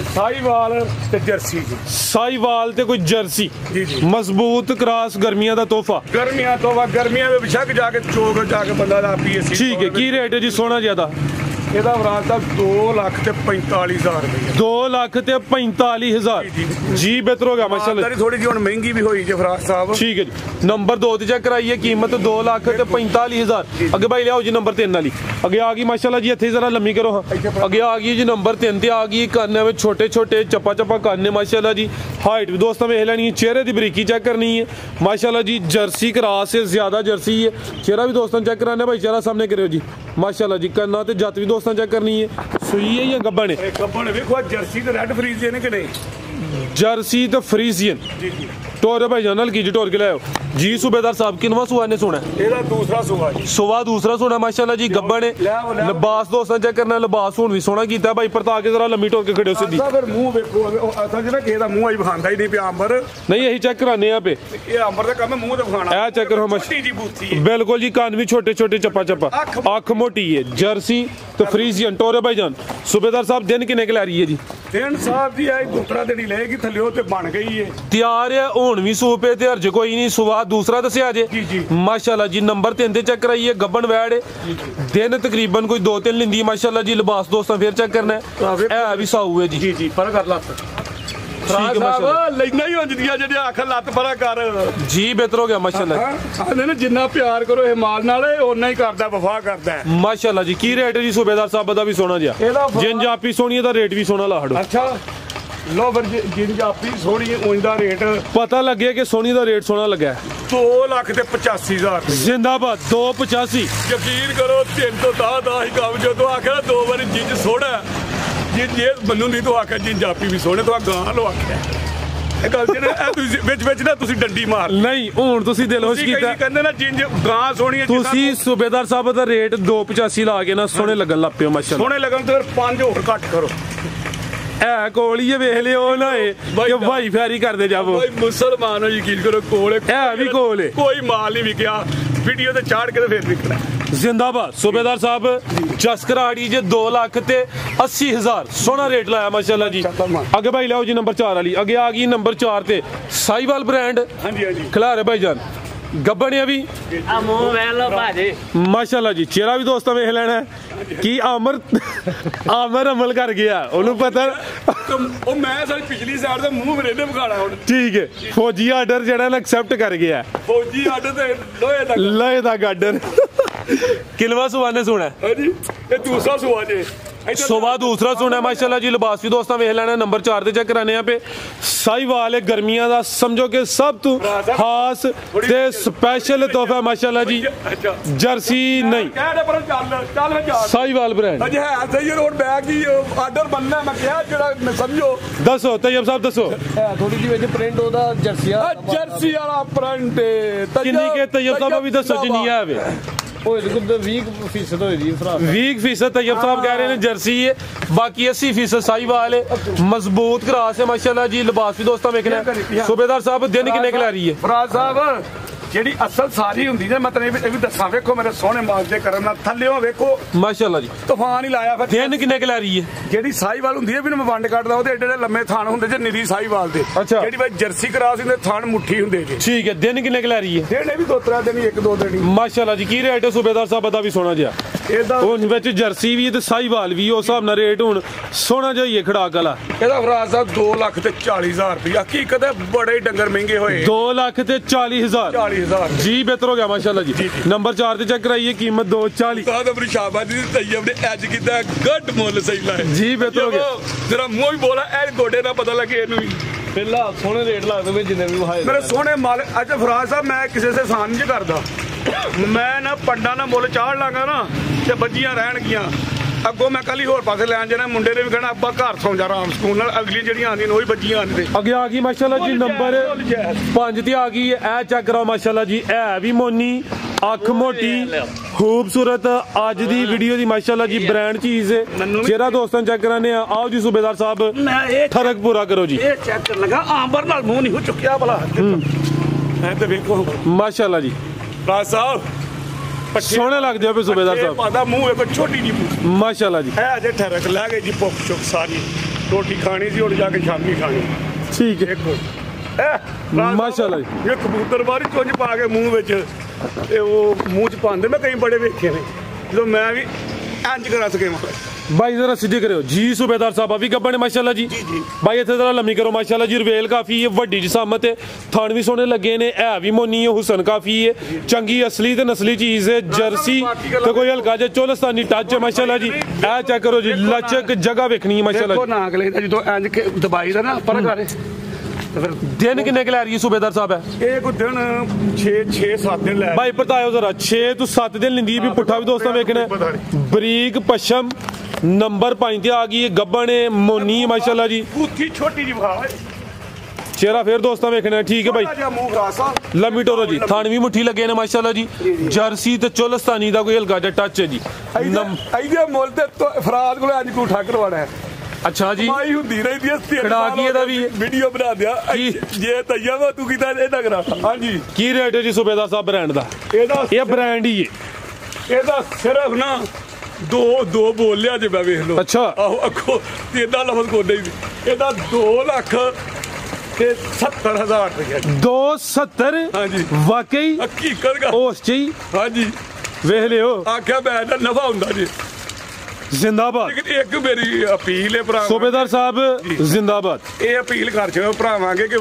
ਸਾਈਵਾਲ ਤੇ ਜਰਸੀ ਜੀ। ਸਾਈਵਾਲ ਤੇ ਕੋਈ ਜਰਸੀ ਜੀ ਜੀ ਮਜ਼ਬੂਤ ਕ੍ਰਾਸ ਗਰਮੀਆਂ ਦਾ ਤੋਹਫਾ। ਗਰਮੀਆਂ ਤੋਂ ਵਾ ਗਰਮੀਆਂ ਦੇ ਵਿਸ਼ਕ ਜਾ ਕੇ ਚੋਕ ਜਾ ਕੇ ਬੰਦਾ ਦਾ ਪੀਏ ਸੀ। ठीक है की रेट है जी सोना ज्यादा? ਇਹਦਾ ਫਰਾਜ਼ ਸਾਹਿਬ 2,45,000 ਰੁਪਏ। 2,45,000 जी। बेहतर हो गया माशाल्लाह। थोड़ी जी महंगी भी हुई जी फराज साहब। ठीक है जी। नंबर 2 ते चेक कराइए कीमत 2,45,000। अगे भाई लियाओ जी नंबर 3 वाली। अगे आ गई माशाल्लाह जी। इत्थे जरा लम्मी करो हाँ। अगे आ गई जी नंबर 3 ते आ गई काने में छोटे छोटे चप्पा चप्पा काने माशाल्लाह जी। हाइट भी दोस्तों वेख लेनी है। चेहरे की बरीकी चेक करनी है माशाल्लाह जी। जर्सी क्रॉस से ज्यादा जर्सी है। चेहरा भी दोस्तों चेक कराने भाई चेहरा सामने करो जी माशाल्लाह जी। कन्ना ते जत भी दोस्तों चेक करनी है। सुई है या गब्बन है? गब्बन देखो जर्सी तो रेड फ्रीजियन है कि नहीं? जर्सी तो फ्रीजियन जी जी। टोरे भाई जानल की जी टोर के लाओ जी। सूबेदार साहब किनवा सुआ ने सुना? ਇਹਦਾ ਦੂਸਰਾ ਸੁਆ ਜੀ। सुबह दूसरा सोना माशाल्लाह जी। गब्बन है। लिबास दोस्तों चेक करना। लिबास हुन भी सोना कीता भाई परता के जरा लम्मी टोर के खड़े हो सीधी। ਫਿਰ ਮੂੰਹ ਵੇਖੋ ਅਸਲ ਚ ਨਾ ਕਿਸੇ ਦਾ ਮੂੰਹ ਆਈ ਵਿਖਾਉਂਦਾ ਹੀ ਨਹੀਂ ਪਿਆ ਅੰਬਰ। नहीं यही चेक कराने यहाँ पे ਇਹ ਅੰਬਰ ਦਾ ਕੰਮ ਹੈ ਮੂੰਹ ਤੇ ਵਿਖਾਉਣਾ। ए चेक करो ਛੋਟੀ ਜੀ ਬੂਥੀ ਹੈ। बिल्कुल जी। कान भी छोटे छोटे चप्पा चप्पा अख मोटी है। जर्सी तो फ्रीजियन टोरे भाई जान। सूबेदार साहब दिन किन्ने के लै रही है जी? ਦਿਨ ਸਾਹਿਬ ਦੀ ਆਈ ਦੂਸਰਾ ਦਿਨ ਹੀ ਲਏਗੀ ਥੱਲਿਓ ਤੇ ਬਣ ਗਈ ਹੈ तैयार है हुन भी सूपे ते हर्ज कोई नहीं। सुबह दूसरा दसिया जे जी जी माशाल्लाह जी। नंबर 3 ते चेक कराइए गब्बन वैड़ दिन तकरीबन कोई 2-3 लिंदी माशाल्लाह जी। लिबास दोस्तों फिर चेक करना है भी साऊ है जी। जी जी पर कर ला ठीक है माशाल्लाह ਲੈਣਾ ਹੀ ਹੁੰਦੀਆਂ ਜਿਹੜੇ ਆਖ ਲੱਤ ਪਰਾ ਕਰ जी बेहतर हो गया माशाल्लाह ਆਨੇ ਨਾ ਜਿੰਨਾ ਪਿਆਰ ਕਰੋ ਇਹ ਮਾਲ ਨਾਲ ਓਨਾ ਹੀ ਕਰਦਾ ਵਫਾ ਕਰਦਾ माशाल्लाह जी की रेट है जी सूबेदार साहब दा भी सोना जिया जिन जापी सोनी दा रेट भी सोना ला हड़ो ਅੱਛਾ ਲੋ ਫਿਰ ਜਿੰਨ ਜਾਪੀ ਸੋਹਣੀ ਉਂਝ ਦਾ ਰੇਟ पता लगे कि सोनी दा रेट सोना लगा है 2,85,000 जिंदाबाद 285 ਯਕੀਨ ਕਰੋ 3 ਤੋਂ 10 ਹੀ ਕੰਮ ਜਦੋਂ ਆਖਿਆ ਦੋ ਵਾਰੀ ਜਿੰਜ ਸੋਹਣਾ ਜੇ ਮੈਨੂੰ ਨਹੀਂ ਤੂੰ ਆਖਿਆ ਜਿੰਨ ਜਾਪੀ ਵੀ ਸੋਹਣੇ ਤੂੰ ਗਾਂ ਲੋ ਆਖਿਆ ਇਹ ਗੱਲ ਜਿਹੜੇ ਇਹ ਤੁਸੀਂ ਵਿੱਚ ਨਾ ਤੁਸੀਂ ਡੰਡੀ ਮਾਰ नहीं ਹੁਣ ਤੁਸੀਂ ਦਿਲ ਹੋਸ਼ ਕੀਤਾ ਕਹਿੰਦੇ ਨਾ ਜਿੰਜ ਗਾਂ ਸੋਹਣੀ ਹੈ ਤੁਸੀਂ ਸੂਬੇਦਾਰ ਸਾਹਿਬ ਦਾ ਰੇਟ 285 ਲਾ ਕੇ ਨਾ ਸੋਹਣੇ ਲੱਗਣ ਲੱਗ ਪਿਓ ਮਾਸ਼ਾਅੱਲਾ ਸੋਹਣੇ ਲੱਗਣ ਤੇ ਫਿਰ 5 ਹੋਰ ਘੱਟ ਕਰੋ ਹੈ ਕੋਲ ਹੀ ਵੇਖ ਲਿਓ ਨਾ ਕਿ ਭਾਈ ਫੈਰੀ ਕਰਦੇ ਜਾਵੋ ਭਾਈ ਮੁਸਲਮਾਨ ਹੋ ਯਕੀਨ ਕਰੋ ਕੋਲ ਹੈ ਵੀ ਕੋਲ ਹੈ ਕੋਈ ਮਾਲ ਨਹੀਂ ਵਿਕਿਆ ਵੀਡੀਓ ਤੇ ਚਾੜ ਕੇ ਤੇ ਫਿਰ ਵਿਕਣਾ जिंदाबाद सूबेदार साहब चस्कराड़ी जे 2 लाख ते 80,000 सोना रेट लाया माशाल्लाह जी आगे भाई लाओ जी नंबर 4 वाली आगे आ गई नंबर 4 ते साहिवाल ब्रांड हाँ जी खिलारे भाईजान गब्बन भी माशाल्लाह जी चेहरा भी दोस्तों वेख लेना है कि आमर अमल कर गया उन्होंने पता ਉਹ ਮੈਂ ਸਾਰੀ ਪਿਛਲੀ ਸਾਈਡ ਤੇ ਮੂੰਹ ਮੇਰੇ ਨੇ ਵਿਖਾਣਾ ਹੁਣ ठीक है फौजी आर्डर जेड़ा ना एक्सेप्ट कर गया ਫੌਜੀ ਆਰਡਰ ਤੇ लोहे दा गार्डन किलवा सुवाने सुना ਹਾਂਜੀ ਇਹ ਦੂਸਰਾ ਸੁਆ ਜੇ सुबह दूसरा सुना माशाल्लाह जी लिबास भी दोस्तों वेख लेना नंबर 4 ते चेक कराने पे साहिवाल गर्मियां दा समझो कि सब तो खास ते स्पेशल तोहफा माशाल्लाह जी जर्सी नहीं ਕਹਿ ਪਰ ਚੱਲ ਜਾ साहिवाल ब्रांड ਅਜੇ ਹੈ ਸਹੀ ਰੋਡ ਬੈਗ ਦੀ ਆਰਡਰ ਬੰਨਣਾ ਮੈਂ ਕਿਹਾ ਜਿਹੜਾ ਸਮਝੋ दसो तैयब साहब दसो ਥੋੜੀ ਜਿਹੀ ਵਿੱਚ ਪ੍ਰਿੰਟ ਉਹਦਾ ਜਰਸੀ ਜਰਸੀ ਵਾਲਾ ਪ੍ਰਿੰਟ किन्नी के तैयब साहब भी दसो जिन्नी है वे ਉਹ ਇਹਦੇ ਕੋਲ 20% ਹੋਈ ਦੀ ਫਰਾਕ 20% तैयब साहब कह रहे हैं जर्सी है बाकी 80% साहिवाल है मजबूत क्रास है माशाल्लाह जी लिबास भी दोस्तों वेखना सूबेदार साहब दिन किन्ने के ला रही है ਫਰਾਜ਼ ਸਾਹਿਬ ਜਿਹੜੀ ਅਸਲ ਸਾਰੀ ਹੁੰਦੀ ਨੇ ਮਤਲਬ ਇਹ ਵੀ ਦੱਸਾਂ ਵੇਖੋ ਮੇਰੇ ਸੋਹਣੇ ਮਾਲ ਦੇ ਕਰਨ ਨਾਲ ਥੱਲਿਓਂ ਵੇਖੋ माशाल्लाह जी ਤੂਫਾਨ ਹੀ ਲਾਇਆ ਫਿਰ दिन किन्ने के ला रही है ਜਿਹੜੀ ਸਾਈਵਾਲ ਹੁੰਦੀ ਹੈ ਵੀ ਮੈਂ ਵੰਡ ਕੱਢਦਾ ਉਹਦੇ ਏਡੇ ਏਡੇ ਲੰਮੇ ਥਾਣ ਹੁੰਦੇ ਜੇ ਨਿਰੀ ਸਾਈਵਾਲ ਦੇ ਅੱਛਾ। ਜਿਹੜੀ ਬਾਈ ਜਰਸੀ ਕਰਾਸ ਹੁੰਦੇ ਥਾਣ ਮੁੱਠੀ ਹੁੰਦੇ ਜੀ ठीक है दिन किन्ने के ला रही है ਇਹਨੇ ਵੀ 2-3 ਦਿਨ ਹੀ 1-2 ਦਿਨ ਹੀ माशाल्लाह जी की रेट है सूबेदार साहब ਦਾ ਵੀ ਸੋਨਾ ਜਿਆ ਇਹਦਾ ਹੁਣ ਵਿੱਚ ਜਰਸੀ ਵੀ ਤੇ ਸਾਈਵਾਲ ਵੀ ਉਸ ਹਿਸਾਬ ਨਾਲ ਰੇਟ ਹੁਣ ਸੋਨਾ ਜਾਈਏ ਖੜਾਕ ਵਾਲਾ ਇਹਦਾ ਫਰਾਜ਼ ਸਾਹਿਬ 2,40,000 ਰੁਪਇਆ ਹਕੀਕਤ ਹੈ ਬੜੇ ਡੰਗਰ ਮਹਿੰਗੇ ਹੋਏ 2 ਲੱਖ ਤੇ 40,000 40,000 जी बेहतर हो गया माशाल्लाह जी नंबर 4 ਤੇ ਚੈੱਕ ਕਰਾਈਏ ਕੀਮਤ 240 ਸਾਦ ਆਪਣੀ ਸ਼ਾਬਾਸ਼ ਦੀ ਤੈਯਬ ਨੇ ਐਜ ਕੀਤਾ ਗੱਡ ਮੁੱਲ ਸਹੀ ਲਾਇਆ जी बेहतर हो गया ਜਰਾ ਮੂੰਹ ਹੀ ਬੋਲਾ ਇਹ ਗੋਡੇ ਨਾਲ ਪਤਾ ਲੱਗੇ ਇਹਨੂੰ ਵੀ ਪਹਿਲਾਂ ਸੋਹਣੇ ਰੇਟ ਲੱਗਦੇ ਵੇ ਜਿੰਨੇ ਵੀ ਵਹਾਏ ਮੇਰੇ ਸੋਹਣੇ ਮਾਲ ਅੱਛਾ ਫਰਾਜ਼ ਸਾਹਿਬ ਮੈਂ ਕਿਸੇ ਸੇ ਸਾਨ ਨਹੀਂ ਕਰਦਾ ਮੈਂ ਨਾ ਪੰਡਾ ਨਾਲ ਮੁੱਲ ਚਾੜ ਲਾਂਗਾ ਨਾ ਤੇ ਬੱਜੀਆਂ ਰਹਿਣਗੀਆਂ ਅੱਗੋਂ ਮੈਂ ਕੱਲ ਹੀ ਹੋਰ ਪਾਸੇ ਲੈਣ ਜਾਣਾ ਮੁੰਡੇ ਨੇ ਵੀ ਕਹਿਣਾ ਅੱਬਾ ਘਰ ਸੌਂ ਜਾ ਆਰਾਮ ਸਕੂਨ ਨਾਲ ਅਗਲੀ ਜਿਹੜੀਆਂ ਆਉਂਦੀਆਂ ਨੇ ਉਹੀ ਬੱਜੀਆਂ ਆਉਂਦੇ ਅੱਗੇ ਆ ਗਈ ਮਾਸ਼ਾਅੱਲਾ ਜੀ ਨੰਬਰ 5 ਤੇ ਆ ਗਈ ਇਹ ਚੈੱਕ ਕਰਾਓ ਮਾਸ਼ਾਅੱਲਾ ਜੀ ਇਹ ਵੀ ਮੋਨੀ ਅੱਖ ਮੋਟੀ ਖੂਬਸੂਰਤ ਅੱਜ ਦੀ ਵੀਡੀਓ ਦੀ ਮਾਸ਼ਾਅੱਲਾ ਜੀ ਬ੍ਰਾਂਡ ਚੀਜ਼ ਹੈ ਜਿਹੜਾ ਦੋਸਤਾਂ ਚੈੱਕ ਕਰਾਨੇ ਆ ਆਓ ਜੀ ਸੂਬੇਦਾਰ ਸਾਹਿਬ ਮੈਂ ਇਹ ਫਰਕ ਪੂਰਾ ਕਰੋ ਜੀ ਇਹ ਚੈੱਕ ਕਰਨ ਲੱਗਾ ਆਂਬਰ ਨਾਲ ਮੂੰਹ ਨਹੀਂ ਹੋ ਚੁੱਕਿਆ ਭਲਾ ਮੈਂ ਤੇ ਵੇਖੋ ਮਾਸ਼ਾਅੱਲਾ ਜੀ ਫਰਾਜ਼ ਸਾਹਿਬ ਸੋਹਣੇ ਲੱਗਦੇ ਹੋ ਸੂਬੇਦਾਰ ਸਾਹਿਬ ਪਾਦਾ ਮੂੰਹ ਵੇਖੋ ਛੋਟੀ ਜੀ ਮੂੰਹ ਮਾਸ਼ਾਅੱਲਾ ਜੀ ਇਹ ਅਜੇ ਠਰਕ ਲੈ ਗਏ ਜੀ ਭੁੱਖ ਚੁੱਕ ਸਾਰੀ ਰੋਟੀ ਖਾਣੀ ਸੀ ਹੁਣ ਜਾ ਕੇ ਸ਼ਾਮੀ ਖਾਣੀ ਠੀਕ ਹੈ ਦੇਖੋ ਮਾਸ਼ਾਅੱਲਾ ਜੀ ਇਹ ਕਬੂਤਰ ਬਾਰੀ ਚੁੰਝ ਪਾ ਕੇ ਮੂੰਹ ਵਿੱਚ ਤੇ ਉਹ ਮੂੰਹ ਚ ਪਾਉਂਦੇ ਮੈਂ ਕਈ ਬੜੇ ਵੇਖੇ ਨੇ ਜਦੋਂ ਮੈਂ ਵੀ ਇੰਜ ਕਰਾ ਸਕੇ भाई जरा सीधे करो जी सूबेदार साहब अभी गब्बन माशाल्लाह जी भाई इतने जरा लम्मी करो माशाल्लाह जी रवेल काफी है वड्डी जिसामत है थान भी सोने लगे ने है भी मोनी है हुसन काफी है चंगी असली ते नस्ली चीज है जर्सी तो कोई हल्का जे चोलस्तानी टच है माशाल्लाह जी ए चेक करो जी लचक जगह वेखनी है माशाल्लाह ਦੇਖੋ ਨਾ ਅਗਲੇ ਦਾ ਜਦੋਂ ਇੰਜ ਕੇ ਦਬਾਈ ਦਾ ਨਾ ਫਰਕ ਆ दिन किन्ने के लै रही है सूबेदार साहब है ਇਹ ਕੋਈ ਦਿਨ 6-7 ਦਿਨ ਲੈ भाई बताओ जरा 6 तो 7 दिन लिंदी भी पुट्ठा भी दोस्तों वेखना बरीक पश्चिम नंबर 5 ਤੇ ਆ ਗਈ ਗੱਬਣ ਮੋਨੀ ਮਾਸ਼ਾਅੱਲਾ ਜੀ ਕੁੱਤੀ ਛੋਟੀ ਜੀ ਵਿਖਾ ਚਿਹਰਾ ਫੇਰ ਦੋਸਤਾਂ ਵੇਖਣਾ ਠੀਕ ਹੈ ਭਾਈ ਮੂੰਹ ਖਰਾਸਾ ਲੰਮੀ ਟੋਰੋ ਜੀ ਥਣ ਵੀ ਮੁੱਠੀ ਲੱਗੇ ਨੇ ਮਾਸ਼ਾਅੱਲਾ ਜੀ ਜਰਸੀ ਤੇ ਚੋਲਸਤਾਨੀ ਦਾ ਕੋਈ ਹਲਕਾ ਜਿਹਾ ਟੱਚ ਹੈ ਜੀ ਇਹਦੇ ਮੁੱਲ ਤੇ ਫਰਾਜ਼ ਕੋਲ ਅੱਜ ਕੂਠਾ ਕਰਵਾਣਾ ਹੈ ਅੱਛਾ ਜੀ ਮਾਈ ਹੁੰਦੀ ਰਹਿੰਦੀ ਹੈ ਖੜਾ ਕੀ ਇਹਦਾ ਵੀ ਵੀਡੀਓ ਬਣਾ ਦਿਆ ਜੇ ਤੈਯਬ ਤੂੰ ਕੀਤਾ ਇਹਦਾ ਕਰਾ ਹਾਂਜੀ ਕੀ ਰੇਟ ਹੈ ਜੀ ਸੂਬੇਦਾਰ ਸਾਹਿਬ ਬ੍ਰਾਂਡ ਦਾ ਇਹਦਾ ਇਹ ਬ੍ਰਾਂਡ ਹੀ ਹੈ ਇਹਦਾ ਸਿਰਫ ਨਾ ਦੋ ਬੋਲਿਆ ਜੇ ਮੈਂ ਵੇਖ ਲਓ ਅੱਛਾ ਆਹੋ ਅੱਖੋਂ ਤੇ ਇਹਦਾ ਲਫ਼ਜ਼ ਕੋਡੇ ਇਹਦਾ 2 ਲੱਖ ਤੇ 70,000 ਰੁਪਏ 270 ਹਾਂਜੀ ਵਾਕਈ ਹਕੀਕਤ ਦਾ ਉਸ ਚ ਹੀ ਹਾਂਜੀ ਵੇਖ ਲਿਓ ਆਖਿਆ ਮੈਂ ਤਾਂ ਨਫਾ ਹੁੰਦਾ ਜੀ ਜ਼ਿੰਦਾਬਾਦ। ਲੇਕਿਨ ਇੱਕ ਮੇਰੀ ਅਪੀਲ ਹੈ ਭਰਾ, ਸੂਬੇਦਾਰ ਸਾਹਿਬ ਜ਼ਿੰਦਾਬਾਦ। ਇਹ ਅਪੀਲ ਕਰ ਚੋ ਭਰਾਵਾਂਗੇ ਕਿ